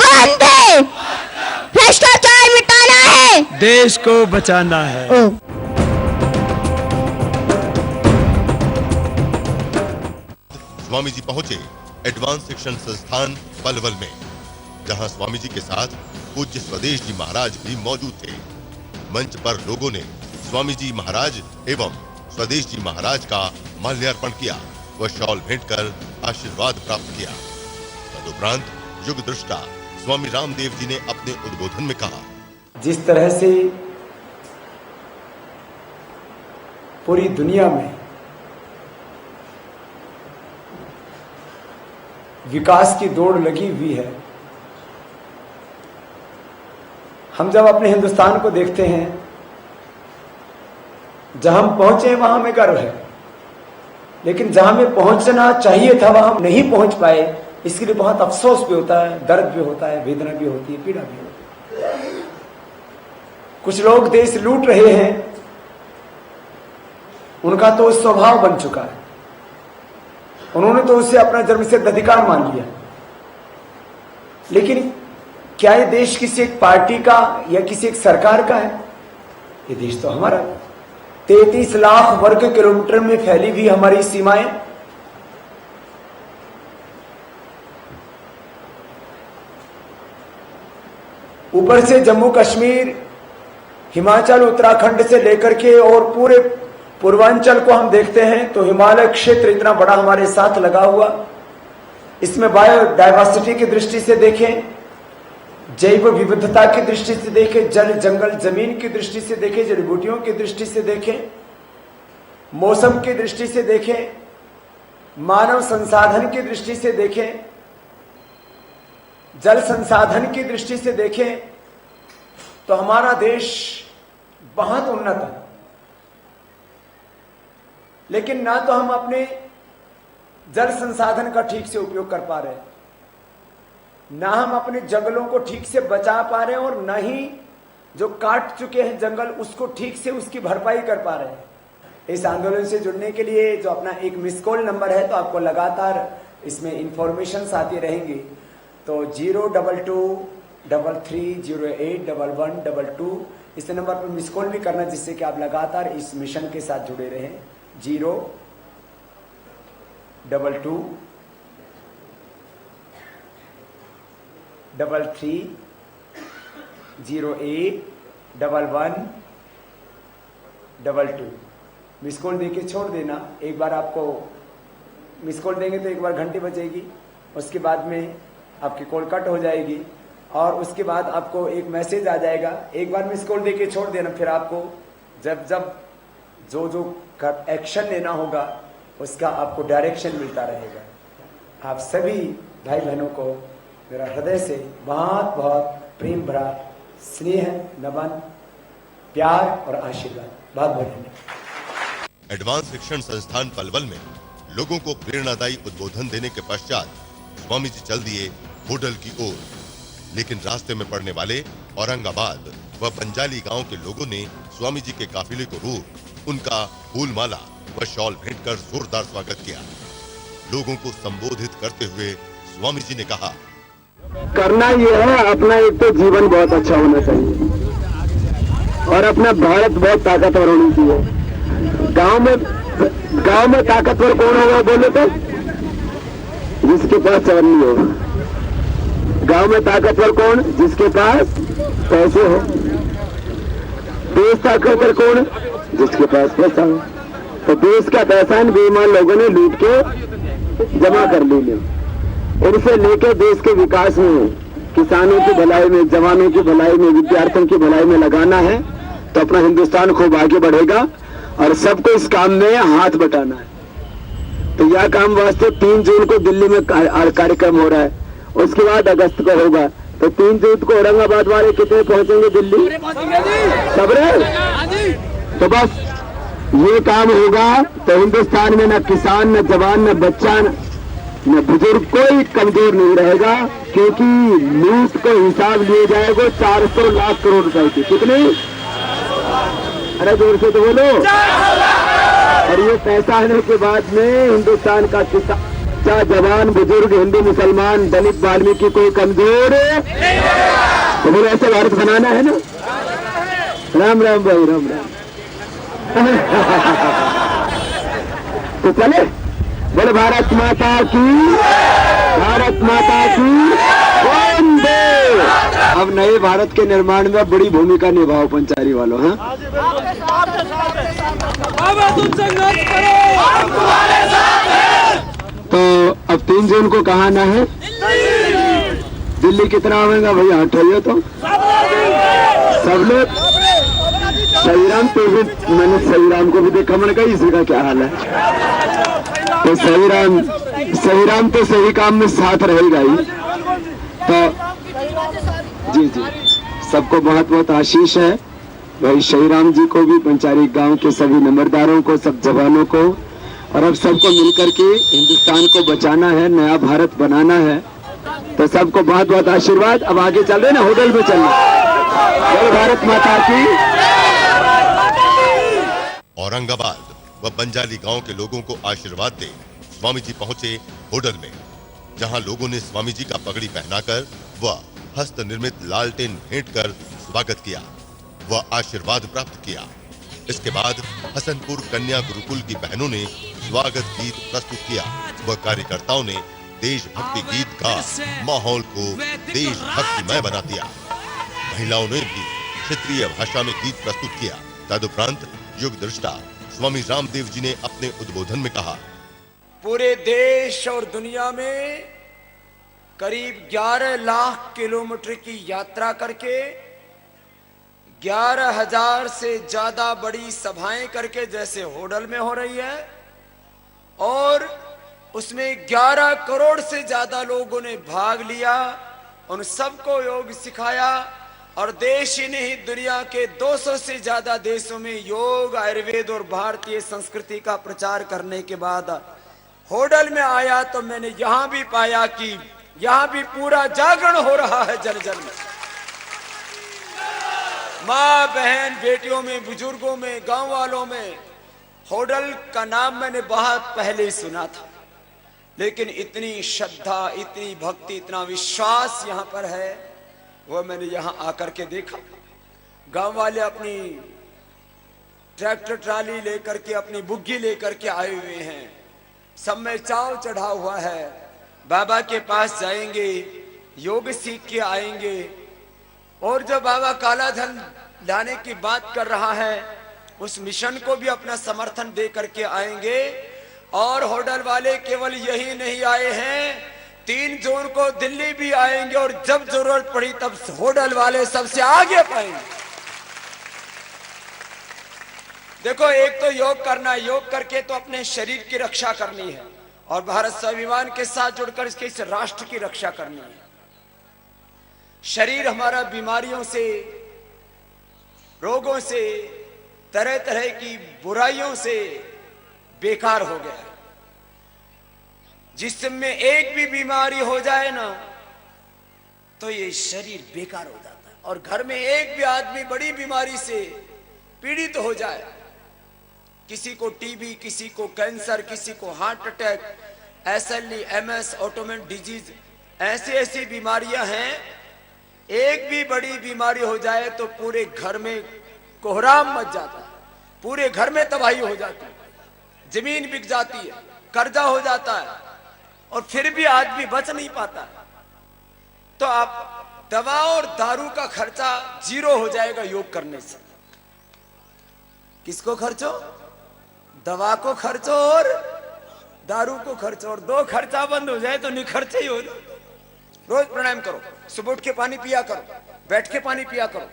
वंदे, भ्रष्टाचार मिटाना है, देश को बचाना है। ओ। स्वामी जी पहुंचे एडवांस शिक्षण संस्थान पलवल में, जहां स्वामी जी के साथ पूज्य स्वदेश जी महाराज भी मौजूद थे। मंच पर लोगों ने स्वामी जी महाराज एवं स्वदेश जी महाराज का माल्यार्पण किया व शॉल भेंट कर आशीर्वाद प्राप्त किया। तदुपरांत युग दृष्टा स्वामी रामदेव जी ने अपने उद्बोधन में कहा, जिस तरह से पूरी दुनिया में विकास की दौड़ लगी हुई है, हम जब अपने हिंदुस्तान को देखते हैं, जहां हम पहुंचे वहां हमें गर्व है, लेकिन जहां हमें पहुंचना चाहिए था वहां हम नहीं पहुंच पाए, इसके लिए बहुत अफसोस भी होता है, दर्द भी होता है, वेदना भी होती है, पीड़ा भी होती है। कुछ लोग देश लूट रहे हैं, उनका तो स्वभाव बन चुका है, उन्होंने तो उसे अपना जन्मसिद्ध अधिकार मान लिया। लेकिन क्या ये देश किसी एक पार्टी का या किसी एक सरकार का है? ये देश तो हमारा है। 33 लाख वर्ग किलोमीटर में फैली हुई हमारी सीमाएं, ऊपर से जम्मू कश्मीर, हिमाचल, उत्तराखंड से लेकर के और पूरे पूर्वांचल को हम देखते हैं तो हिमालय क्षेत्र इतना बड़ा हमारे साथ लगा हुआ। इसमें बायोडायवर्सिटी की दृष्टि से देखें, जैव विविधता की दृष्टि से देखें, जल जंगल जमीन की दृष्टि से देखें, जड़ी बूटियों की दृष्टि से देखें, मौसम की दृष्टि से देखें, मानव संसाधन की दृष्टि से देखें, जल संसाधन की दृष्टि से देखें, तो हमारा देश बहुत उन्नत है। लेकिन ना तो हम अपने जल संसाधन का ठीक से उपयोग कर पा रहे हैं, ना हम अपने जंगलों को ठीक से बचा पा रहे हैं, और ना ही जो काट चुके हैं जंगल उसको ठीक से उसकी भरपाई कर पा रहे हैं। इस आंदोलन से जुड़ने के लिए जो अपना एक मिस कॉल नंबर है, तो आपको लगातार इसमें इंफॉर्मेशन आती रहेंगी। तो 02233081122 इस नंबर पर मिस कॉल भी करना, जिससे कि आप लगातार इस मिशन के साथ जुड़े रहें। 02233081122 मिस कॉल देके छोड़ देना। एक बार आपको मिस कॉल देंगे तो एक बार घंटी बजेगी, उसके बाद में आपकी कॉल कट हो जाएगी, और उसके बाद आपको एक मैसेज आ जाएगा। एक बार मिस कॉल देके छोड़ देना, फिर आपको जब जब जो एक्शन लेना होगा उसका आपको डायरेक्शन मिलता रहेगा। आप सभी भाई बहनों को मेरा हृदय से बहुत बहुत प्रेम भरा स्नेह, नमन, प्यार और आशीर्वाद। बहुत बहुत धन्यवाद। एडवांस शिक्षण संस्थान पलवल में लोगों को प्रेरणादायी उद्बोधन देने के पश्चात स्वामी जी चल दिए होडल की ओर। लेकिन रास्ते में पड़ने वाले औरंगाबाद व बंजाली गांव के लोगों ने स्वामी जी के काफिले को रोक उनका फूल माला व शॉल भेंट कर जोरदार स्वागत किया। लोगों को संबोधित करते हुए स्वामी जी ने कहा, करना यह है, अपना एक तो जीवन बहुत अच्छा होना चाहिए और अपना भारत बहुत ताकतवर होनी चाहिए। गांव में ताकतवर कौन होगा बोले तो? जिसके पास चवन्नी हो। गांव में ताकतवर कौन? जिसके पास पैसे हो। देश ताकतवर कौन? जिसके पास पैसा हो। तो देश का पैसा इन बेईमान लोगों ने लूट के जमा कर लिया। इनसे लेकर देश के विकास में, किसानों की भलाई में, जवानों की भलाई में, विद्यार्थियों की भलाई में लगाना है तो अपना हिंदुस्तान खूब आगे बढ़ेगा और सबको इस काम में हाथ बटाना है। तो यह काम वास्ते 3 जून को दिल्ली में कार्यक्रम हो रहा है, उसके बाद अगस्त को होगा। तो 3 जून को औरंगाबाद वाले कितने पहुंचेंगे दिल्ली? सबरे। तो बस ये काम होगा तो हिंदुस्तान में न किसान, न जवान, न बच्चा, न बुजुर्ग कोई कमजोर नहीं रहेगा, क्योंकि लूट को हिसाब लिए जाएगा 400 लाख करोड़ रुपए की। कितने? अरे जोर से तो बोलो। और ये पैसा आने के बाद में हिंदुस्तान का किसान, जवान, बुजुर्ग, हिंदू, मुसलमान, दलित, वाल्मीकि कोई कमजोर तो बोलो ऐसे भारत बनाना है ना। राम राम भाई, राम राम। तो चले, बोले भारत माता की, भारत माता की वंदे। अब नए भारत के निर्माण में बड़ी भूमिका निभाओ पंचारी वालों। हाँ, तो अब 3 जून को कहाँ आना है? दिल्ली। कितना आवेगा भैया? हटाइए तो सब लोग। सही राम तो भी, मैंने सही राम को भी देखा, मैंने कहा इसी का क्या हाल है। तो सही राम तो सही काम में साथ रहेगा ही। तो जी जी, सबको बहुत बहुत आशीष है भाई। श्री राम जी को भी, पंचारी गांव के सभी नंबरदारों को, सब जवानों को, और अब सबको मिलकर के हिंदुस्तान को बचाना है, नया भारत बनाना है। तो सबको बहुत बहुत आशीर्वाद। अब आगे चल रहे ना, होटल में चलना। जय भारत माता की। औरंगाबाद व बंजाली गांव के लोगों को आशीर्वाद दे स्वामी जी पहुंचे होडल में, जहां लोगों ने स्वामी जी का पगड़ी पहनाकर व हस्त निर्मित लालटेन भेंट कर स्वागत किया व आशीर्वाद प्राप्त किया। इसके बाद हसनपुर कन्या गुरुकुल की बहनों ने स्वागत गीत प्रस्तुत किया व कार्यकर्ताओं ने देशभक्ति गीत का माहौल को देशभक्तिमय बना दिया। महिलाओं ने भी क्षेत्रीय भाषा में गीत प्रस्तुत किया। तदुपरांत युग दृष्टा स्वामी रामदेव जी ने अपने उद्बोधन में कहा, पूरे देश और दुनिया में करीब 11 लाख किलोमीटर की यात्रा करके 11,000 से ज्यादा बड़ी सभाएं करके, जैसे होडल में हो रही है, और उसमें 11 करोड़ से ज्यादा लोगों ने भाग लिया। उन सबको योग सिखाया और देश ही नहीं, दुनिया के 200 से ज्यादा देशों में योग, आयुर्वेद और भारतीय संस्कृति का प्रचार करने के बाद होडल में आया तो मैंने यहां भी पाया कि यहां भी पूरा जागरण हो रहा है जन जन में। माँ बहन, बेटियों में, बुजुर्गों में, गांव वालों में। होडल का नाम मैंने बहुत पहले ही सुना था, लेकिन इतनी श्रद्धा, इतनी भक्ति, इतना विश्वास यहां पर है, वो मैंने यहां आकर के देखा। गांव वाले अपनी ट्रैक्टर ट्राली लेकर के, अपनी बुग्गी लेकर के आए हुए हैं। सब में चाव चढ़ा हुआ है, बाबा के पास जाएंगे, योग सीख के आएंगे। और जो बाबा काला धन लाने की बात कर रहा है, उस मिशन को भी अपना समर्थन दे करके आएंगे। और होडल वाले केवल यही नहीं आए हैं, 3 जून को दिल्ली भी आएंगे और जब जरूरत पड़ी तब होडल वाले सबसे आगे पाएंगे। देखो, एक तो योग करना, योग करके तो अपने शरीर की रक्षा करनी है और भारत स्वाभिमान के साथ जुड़कर इसके इस राष्ट्र की रक्षा करनी है। शरीर हमारा बीमारियों से, रोगों से, तरह तरह की बुराइयों से बेकार हो गया है। जिसमें एक भी बीमारी हो जाए ना तो ये शरीर बेकार हो जाता है। और घर में एक भी आदमी बड़ी बीमारी से पीड़ित हो जाए, किसी को टीबी, किसी को कैंसर, किसी को heart attack, SLE, MS, autoimmune disease, ऐसी ऐसी बीमारियां हैं, एक भी बड़ी बीमारी हो जाए तो पूरे घर में कोहराम मच जाता है, पूरे घर में तबाही हो जाती है, जमीन बिक जाती है, कर्जा हो जाता है और फिर भी आदमी बच नहीं पाता। तो आप दवा और दारू का खर्चा 0 हो जाएगा योग करने से। किसको खर्चो? दवा को खर्चो और दारू को खर्चो, और 2 खर्चा बंद हो जाए तो निखर्चे ही हो जाए। रोज प्राणायाम करो, सुबह उठ के पानी पिया करो, बैठ के पानी पिया करो,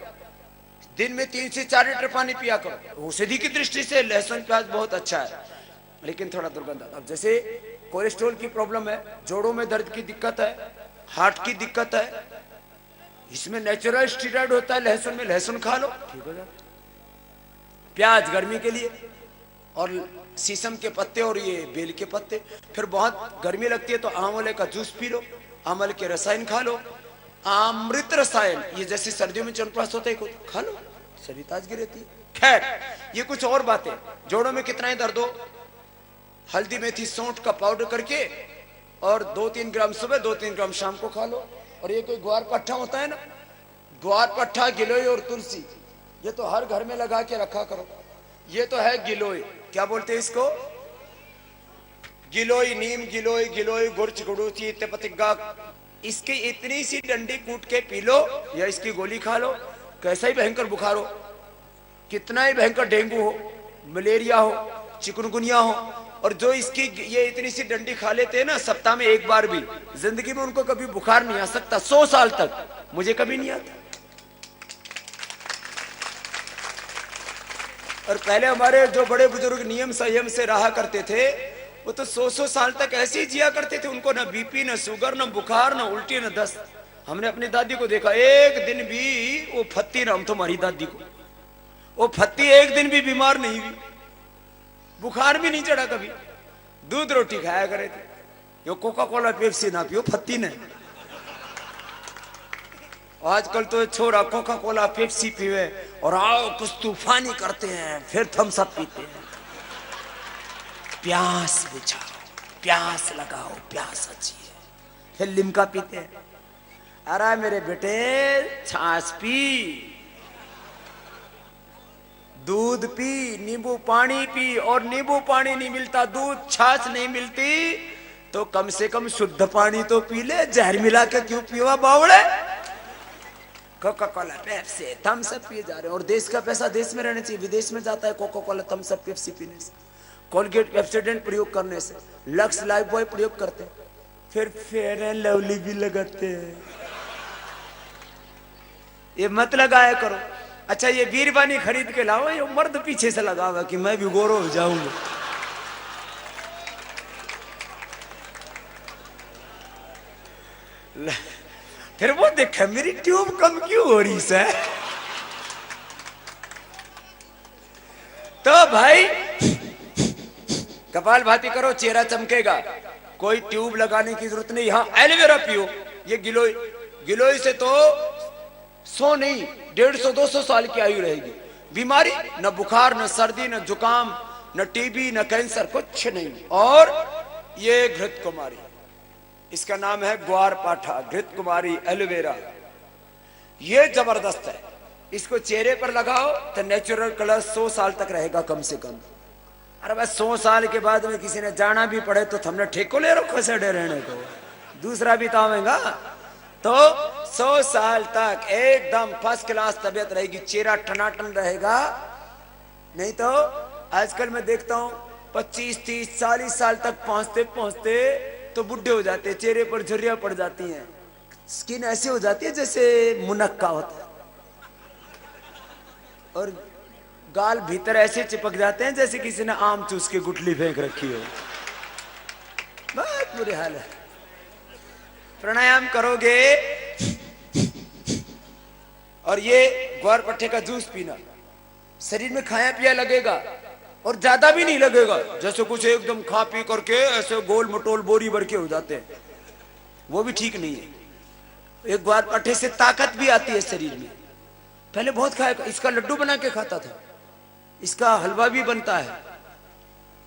दिन में 3 से 4 लीटर पानी पिया करो। औषधि की दृष्टि से लहसुन प्याज बहुत अच्छा है, लेकिन थोड़ा दुर्गंध। अब जैसे कोलेस्ट्रॉल की प्रॉब्लम है, जोड़ों में दर्द की दिक्कत है, हार्ट की दिक्कत है, इसमें नेचुरल स्टीरॉइड होता है लहसुन में, लहसुन खा लो ठीक हो जाता। प्याज गर्मी के लिए, और शीशम के पत्ते और ये बेल के पत्ते। फिर बहुत गर्मी लगती है तो आंवले का जूस पी लो, आंवले के रसायन खा लो, अमृत रसायन, ये जैसे सर्दियों में च्यवनप्राश होता है खा लो, शरीर ताजगी रहती है। खैर ये कुछ और बातें। जोड़ों में कितना ही दर्द हो, हल्दी मेथी सौंठ का पाउडर करके और 2-3 ग्राम सुबह 2-3 ग्राम शाम को खा लो। और ये कोई ग्वार पट्टा होता है ना, ग्वार पट्टा, गिलोय और तुलसी, ये तो हर घर में लगा के रखा करो। ये तो है गिलोय, क्या बोलते हैं इसको? गिलोय, नीम गिलोय, गिलोय गुर्च गुड़ूची तेपतिग्गा। इसकी इतनी सी डंडी कूट के पी लो या इसकी गोली खा लो, कैसा ही भयंकर बुखार हो, कितना ही भयंकर डेंगू हो, मलेरिया हो, चिकनगुनिया हो, और जो इसकी ये इतनी सी डंडी खा लेते हैं ना सप्ताह में एक बार भी, जिंदगी में उनको कभी बुखार नहीं आ सकता 100 साल तक। मुझे कभी नहीं आता। और पहले हमारे जो बड़े बुजुर्ग नियम संयम से रहा करते थे वो तो 100 साल तक ऐसे ही जिया करते थे, उनको ना बीपी, ना शुगर, ना बुखार, ना उल्टी, ना दस्त। हमने अपनी दादी को देखा, एक दिन भी वो फत्ती, नाम तो हमारी दादी को, वो फत्ती एक दिन भी बीमार नहीं हुई, बुखार भी नहीं चढ़ा कभी, दूध रोटी खाया करे थे। यो कोका कोला पेप्सी ना पियो फत्ती ने। आजकल तो छोरा कोका कोला पेप्सी पीवे और आओ कुछ तूफानी करते हैं, फिर थम्स अप पीते हैं। प्यास बुझाओ, प्यास लगाओ, प्यास अच्छी है, फिर लिम्का पीते हैं। अरे मेरे बेटे छाछ पी, दूध पी, नींबू पानी पी, और नींबू पानी नहीं मिलता, दूध छाछ नहीं मिलती तो कम से कम शुद्ध पानी तो पी ले, जहर मिला के क्यों पियो बावड़े? Coca Cola Pepsi Thums Up पिए जा रहे हैं, और देश का पैसा देश में रहना चाहिए, विदेश में जाता है Coca Cola Thums Up Pepsi पीने से, कोलगेट पेप्सोडेंट प्रयोग करने से, लक्स लाइफ बॉय प्रयोग करते हैं, फिर फेयर एंड लवली भी लगाते हैं। ये मत लगाया करो। अच्छा ये बीरबानी खरीद के लाओ, ये मर्द पीछे से लगावा कि मैं भी गोरो हो जाऊंगा। फिर वो देखा मेरी ट्यूब कम क्यों हो रही है। तो भाई कपाल भाती करो, चेहरा चमकेगा, कोई ट्यूब लगाने की जरूरत नहीं। हाँ एलोवेरा पियो, ये गिलोय, गिलोय से तो 100 नहीं 150-200 साल की आयु रहेगी। बीमारी न बुखार, न सर्दी, न जुकाम, न टीबी, न कैंसर, कुछ नहीं। और ये घृत कुमारी, इसका नाम है ग्वार पाठा, घृत कुमारी एलोवेरा, ये जबरदस्त है। इसको चेहरे पर लगाओ तो नेचुरल कलर 100 साल तक रहेगा कम से कम। अरे बस 100 साल के बाद में किसी ने जाना भी पड़े तो हमने ठेको ले रखो सड़े रहने को, दूसरा भी तावेगा तो 100 साल तक एकदम फर्स्ट क्लास तबीयत रहेगी, चेहरा टनाटन रहेगा। नहीं तो आजकल मैं देखता हूं 25, 30, 40 साल तक पहुंचते पहुंचते तो बुढ़े हो जाते हैं, चेहरे पर झुर्रियां पड़ जाती हैं, स्किन ऐसी हो जाती है जैसे मुनक्का होता है, और गाल भीतर ऐसे चिपक जाते हैं जैसे किसी ने आम चूस के गुठली फेंक रखी हो। बहुत बुरे हाल है। प्राणायाम करोगे और ये ग्वार पट्टे का जूस पीना, शरीर में खाया पिया लगेगा, और ज्यादा भी नहीं लगेगा, जैसे कुछ एकदम खा पी करके ऐसे गोल मटोल बोरी भर के हो जाते हैं, वो भी ठीक नहीं है। एक बार पट्टे से ताकत भी आती है शरीर में। पहले बहुत खाया, इसका लड्डू बना के खाता था, इसका हलवा भी बनता है,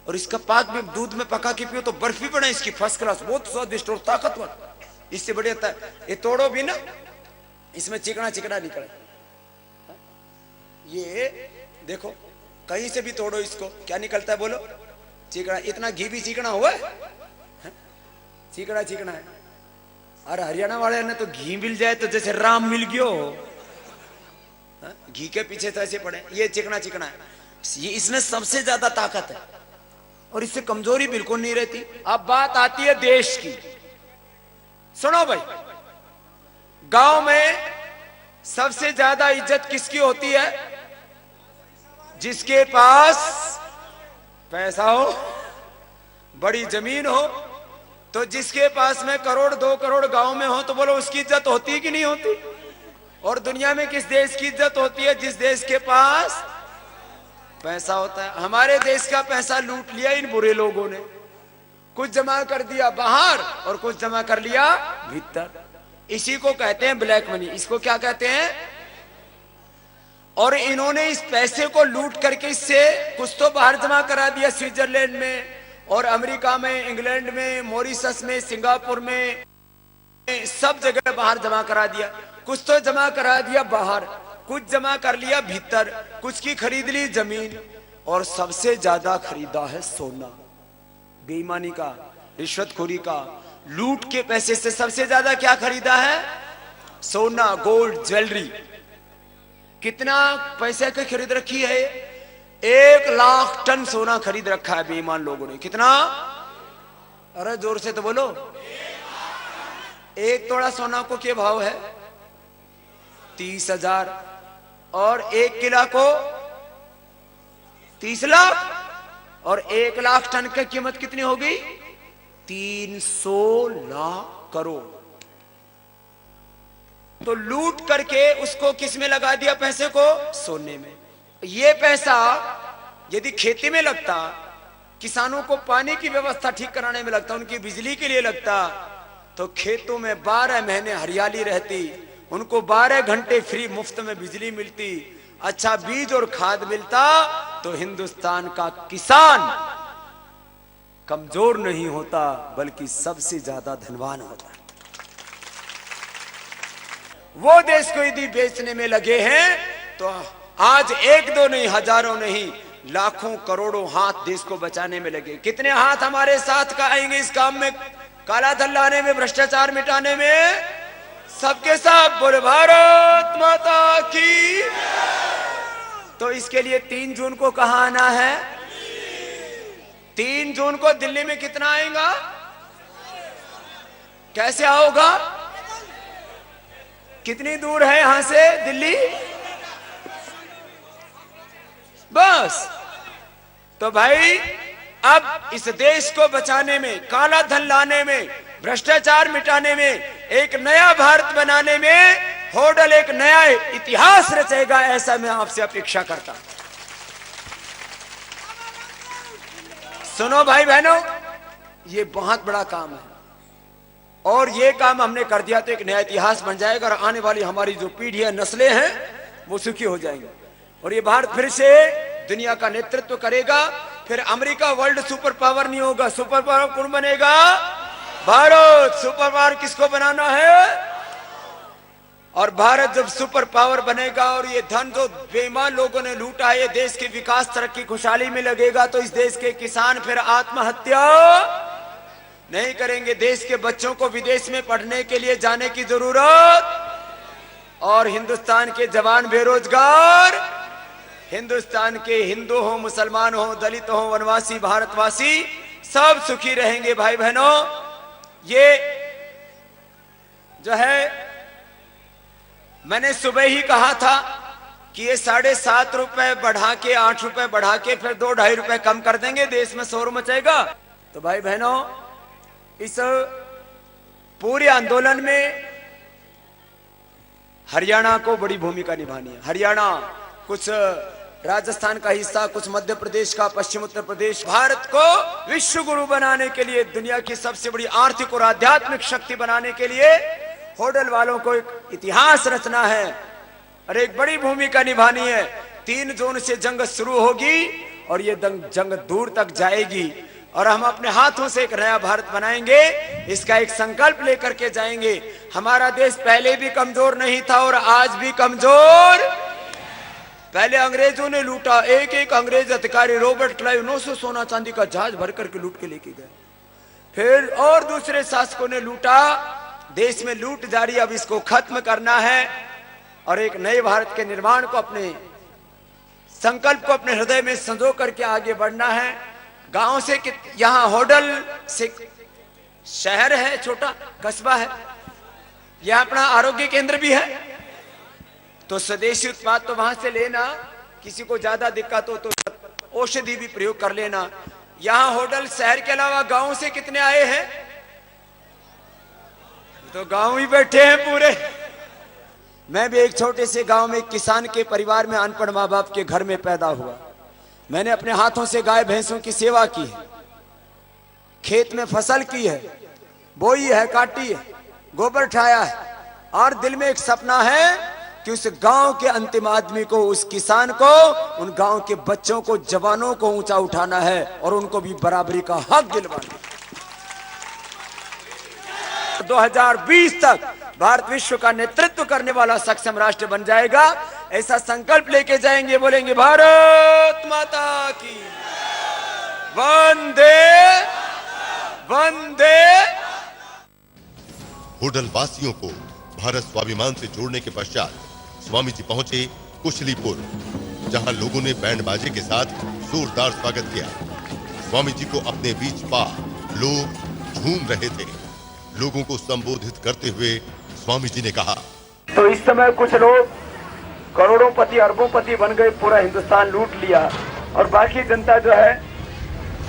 और इसका पाक भी दूध में पका के पियो तो बर्फी बना इसकी फर्स्ट क्लास, बहुत स्वादिष्ट और ताकतवर। इससे बढ़िया ये तोड़ो भी ना, इसमें चिकना चिकना निकले। ये देखो कहीं से भी तोड़ो इसको, क्या निकलता है बोलो? चिकना। इतना घी भी चिकना हुआ है, चिकना चिकना है। और हरियाणा वाले ने तो घी मिल जाए तो जैसे राम मिल गयो, घी के पीछे तो ऐसे पड़े। ये चिकना चिकना है, ये इसमें सबसे ज्यादा ताकत है और इससे कमजोरी बिल्कुल नहीं रहती। अब बात आती है देश की। सुनो भाई, गांव में सबसे ज्यादा इज्जत किसकी होती है? जिसके पास पैसा हो, बड़ी जमीन हो। तो जिसके पास में करोड़ 2 करोड़ गांव में हो तो बोलो उसकी इज्जत होती है कि नहीं होती? और दुनिया में किस देश की इज्जत होती है? जिस देश के पास पैसा होता है। हमारे देश का पैसा लूट लिया इन बुरे लोगों ने, कुछ जमा कर दिया बाहर और कुछ जमा कर लिया भीतर। इसी को कहते हैं ब्लैक मनी। इसको क्या कहते हैं? और इन्होंने इस पैसे को लूट करके इससे कुछ तो बाहर जमा करा दिया, स्विट्जरलैंड में और अमेरिका में, इंग्लैंड में, मॉरिशस में, सिंगापुर में, सब जगह बाहर जमा करा दिया। कुछ तो जमा करा दिया बाहर, कुछ जमा कर लिया भीतर, कुछ की खरीद ली जमीन, और सबसे ज्यादा खरीदा है सोना। बेईमानी का, रिश्वतखोरी का, लूट के पैसे से सबसे ज्यादा क्या खरीदा है? सोना, गोल्ड, ज्वेलरी। कितना पैसे की खरीद रखी है? 1 लाख टन सोना खरीद रखा है बेईमान लोगों ने। कितना? अरे जोर से तो बोलो। 1 तोड़ा सोना को क्या भाव है? 30,000। और 1 किलो को 30 लाख। और 1 लाख टन की कीमत कितनी होगी? 300 लाख करोड़। तो लूट करके उसको किस में लगा दिया? पैसे को सोने में। ये पैसा यदि खेती में लगता, किसानों को पानी की व्यवस्था ठीक कराने में लगता, उनकी बिजली के लिए लगता, तो खेतों में 12 महीने हरियाली रहती, उनको 12 घंटे फ्री मुफ्त में बिजली मिलती, अच्छा बीज और खाद मिलता, तो हिंदुस्तान का किसान कमजोर नहीं होता बल्कि सबसे ज्यादा धनवान होता। वो देश को यदि बेचने में लगे हैं तो आज 1-2 नहीं, हजारों नहीं, लाखों करोड़ों हाथ देश को बचाने में लगे। कितने हाथ हमारे साथ का आएंगे इस काम में, काला धन लाने में, भ्रष्टाचार मिटाने में? सबके साथ बोले भारत माता की। तो इसके लिए 3 जून को कहां आना है? 3 जून को दिल्ली में कितना आएगा? कैसे आओगा? कितनी दूर है यहां से दिल्ली? बस। तो भाई अब इस देश को बचाने में, काला धन लाने में, भ्रष्टाचार मिटाने में, एक नया भारत बनाने में होडल एक नया इतिहास रचेगा, ऐसा मैं आपसे अपेक्षा करता। सुनो भाई बहनों, ये बहुत बड़ा काम है और ये काम हमने कर दिया तो एक नया इतिहास बन जाएगा और आने वाली हमारी जो पीढ़ियां, नस्लें हैं, वो सुखी हो जाएंगे और ये भारत फिर से दुनिया का नेतृत्व करेगा। फिर अमेरिका वर्ल्ड सुपर पावर नहीं होगा। सुपर पावर कौन बनेगा? भारत। सुपर पावर किसको बनाना है? और भारत जब सुपर पावर बनेगा और ये धन जो बेईमान लोगों ने लूटा है, ये देश के विकास, तरक्की, खुशहाली में लगेगा, तो इस देश के किसान फिर आत्महत्या नहीं करेंगे। देश के बच्चों को विदेश में पढ़ने के लिए जाने की जरूरत, और हिंदुस्तान के जवान बेरोजगार, हिंदुस्तान के हिंदू हो, मुसलमान हो, दलित हो, वनवासी, भारतवासी, सब सुखी रहेंगे। भाई बहनों, ये जो है मैंने सुबह ही कहा था कि ये 7.5 रुपए बढ़ा के 8 रुपए बढ़ा के फिर 2-2.5 रुपए कम कर देंगे, देश में शोर मचेगा। तो भाई बहनों, इस पूरे आंदोलन में हरियाणा को बड़ी भूमिका निभानी है। हरियाणा कुछ राजस्थान का हिस्सा, कुछ मध्य प्रदेश का, पश्चिम उत्तर प्रदेश। भारत को विश्व गुरु बनाने के लिए, दुनिया की सबसे बड़ी आर्थिक और आध्यात्मिक शक्ति बनाने के लिए होडल वालों को एक इतिहास रचना है और एक बड़ी भूमिका निभानी है। 3 जून से जंग शुरू होगी और ये जंग दूर तक जाएगी और हम अपने हाथों से एक नया भारत बनाएंगे। इसका एक संकल्प लेकर के जाएंगे। हमारा देश पहले भी कमजोर नहीं था और आज भी कमजोर। पहले अंग्रेजों ने लूटा, एक एक अंग्रेज अधिकारी, रॉबर्ट क्लाइव 900 सोना चांदी का जहाज भर करके लूट के लेके गए। फिर और दूसरे शासकों ने लूटा। देश में लूट जारी, अब इसको खत्म करना है और एक नए भारत के निर्माण को, अपने संकल्प को अपने हृदय में संजो करके आगे बढ़ना है। गांव से यहाँ होडल से शहर है, छोटा कस्बा है, यह अपना आरोग्य केंद्र भी है। तो स्वदेशी उत्पाद तो वहां से लेना, किसी को ज्यादा दिक्कत हो तो औषधि भी प्रयोग कर लेना। यहाँ होडल शहर के अलावा गांव से कितने आए हैं? तो गांव ही बैठे हैं पूरे। मैं भी एक छोटे से गांव में, एक किसान के परिवार में, अनपढ़ माँ बाप के घर में पैदा हुआ। मैंने अपने हाथों से गाय भैंसों की सेवा की है, खेत में फसल की है, बोई है, काटी है, गोबर उठाया है और दिल में एक सपना है कि उस गांव के अंतिम आदमी को, उस किसान को, उन गांव के बच्चों को, जवानों को ऊंचा उठाना है और उनको भी बराबरी का हक दिलवाना। 2020 तक भारत विश्व का नेतृत्व करने वाला सक्षम राष्ट्र बन जाएगा। ऐसा संकल्प लेके जाएंगे, बोलेंगे भारत माता की वंदे वंदे। होडल वासियों को भारत स्वाभिमान से जोड़ने के पश्चात स्वामी जी पहुंचे कुशलीपुर, जहां लोगों ने बैंड बाजे के साथ जोरदार स्वागत किया। स्वामी जी को अपने बीच पा लोग झूम रहे थे। लोगों को संबोधित करते हुए स्वामी जी ने कहा, तो इस समय कुछ लोग करोड़ोंपति अरबोंपति बन गए, पूरा हिंदुस्तान लूट लिया और बाकी जनता जो है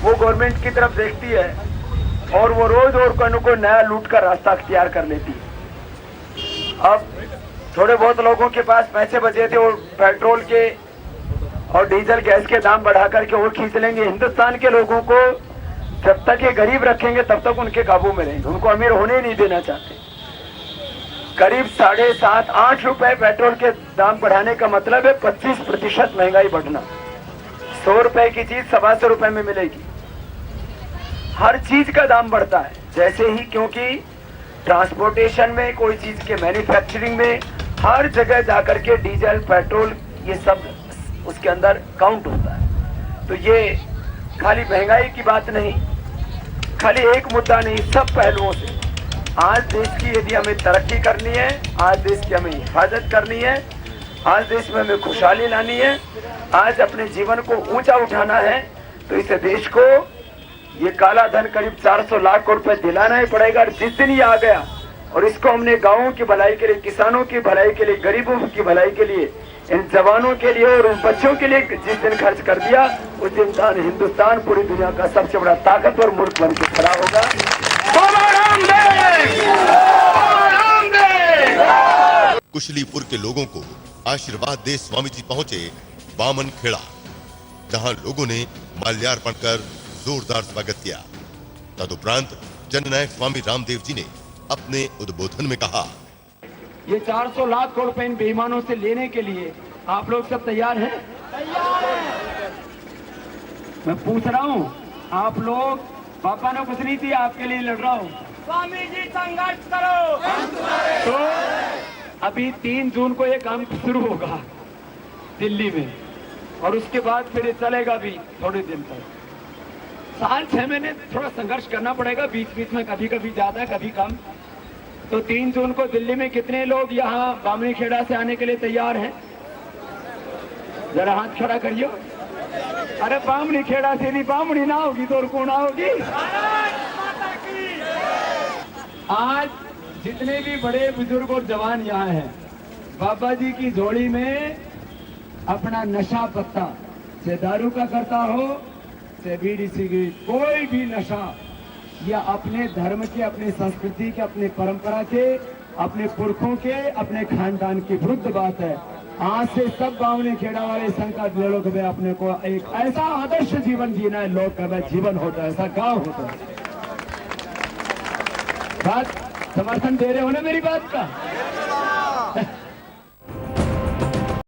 वो गवर्नमेंट की तरफ देखती है और वो रोज और को नया लूट का रास्ता अख्तियार कर लेती है। अब थोड़े बहुत लोगों के पास पैसे बचे थे और पेट्रोल के और डीजल गैस के दाम बढ़ा करके और खींच लेंगे। हिंदुस्तान के लोगों को जब तक ये गरीब रखेंगे तब तक उनके काबू में रहेंगे, उनको अमीर होने नहीं देना चाहते। करीब 7.5-8 रुपए पेट्रोल के दाम बढ़ाने का मतलब है 25% महंगाई बढ़ना। 100 रुपए की चीज 125 रुपए में मिलेगी। हर चीज का दाम बढ़ता है जैसे ही, क्योंकि ट्रांसपोर्टेशन में, कोई चीज के मैन्युफैक्चरिंग में, हर जगह जाकर के डीजल पेट्रोल ये सब उसके अंदर काउंट होता है। तो ये खाली महंगाई की बात नहीं, खाली एक मुद्दा नहीं, सब पहलुओं से आज देश की यदि हमें तरक्की करनी है, आज देश की हमें हिफाजत करनी है, आज देश में हमें खुशहाली लानी है, आज अपने जीवन को ऊंचा उठाना है, तो इस देश को ये काला धन करीब 400 लाख रुपए दिलाना ही पड़ेगा। और जिस दिन ये आ गया और इसको हमने गाँवों की भलाई के लिए, किसानों की भलाई के लिए, गरीबों की भलाई के लिए, इन जवानों के लिए और उन बच्चों के लिए जिस दिन खर्च कर दिया, उस दिन हिंदुस्तान पूरी दुनिया का सबसे बड़ा ताकतवर मुल्क बन के खड़ा होगा। कुशलीपुर के लोगों को आशीर्वाद दे स्वामी जी पहुंचे बामन खेड़ा, जहां लोगों ने माल्यार्पण कर जोरदार स्वागत किया। तदुपरांत जननायक स्वामी रामदेव जी ने अपने उद्बोधन में कहा, ये 400 लाख रुपए इन बेईमानों से लेने के लिए आप लोग सब तैयार हैं? मैं पूछ रहा हूँ, आप लोग, पापा ने कुछ नहीं दिया, आपके लिए लड़ रहा हूँ। स्वामी जी संघर्ष करो। तो अभी 3 जून को ये काम शुरू होगा दिल्ली में और उसके बाद फिर ये चलेगा भी थोड़े दिन तक। 6 महीने थोड़ा संघर्ष करना पड़ेगा, बीच बीच में कभी कभी ज्यादा कभी कम। तो 3 जून को दिल्ली में कितने लोग यहाँ बामनी खेड़ा से आने के लिए तैयार हैं? जरा हाथ खड़ा करियो। अरे बामनी खेड़ा से नहीं, बामनी ना होगी तो और कौन होगी? आज जितने भी बड़े बुजुर्ग और जवान यहाँ हैं, बाबा जी की झोली में अपना नशा पत्ता, से दारू का करता हो, से बीड़ी सिगरेट, कोई भी नशा, या अपने धर्म के, अपने संस्कृति के, अपने परंपरा के, अपने पुरखों के, अपने खानदान की विरुद्ध बात है। आज से सब गांव ने खेड़ा वाले संकल्प ले लो कि भाई अपने को एक ऐसा आदर्श जीवन जीना है। लोग का जीवन होता है, ऐसा गांव होता है। बात समर्थन दे रहे हो ना मेरी बात का?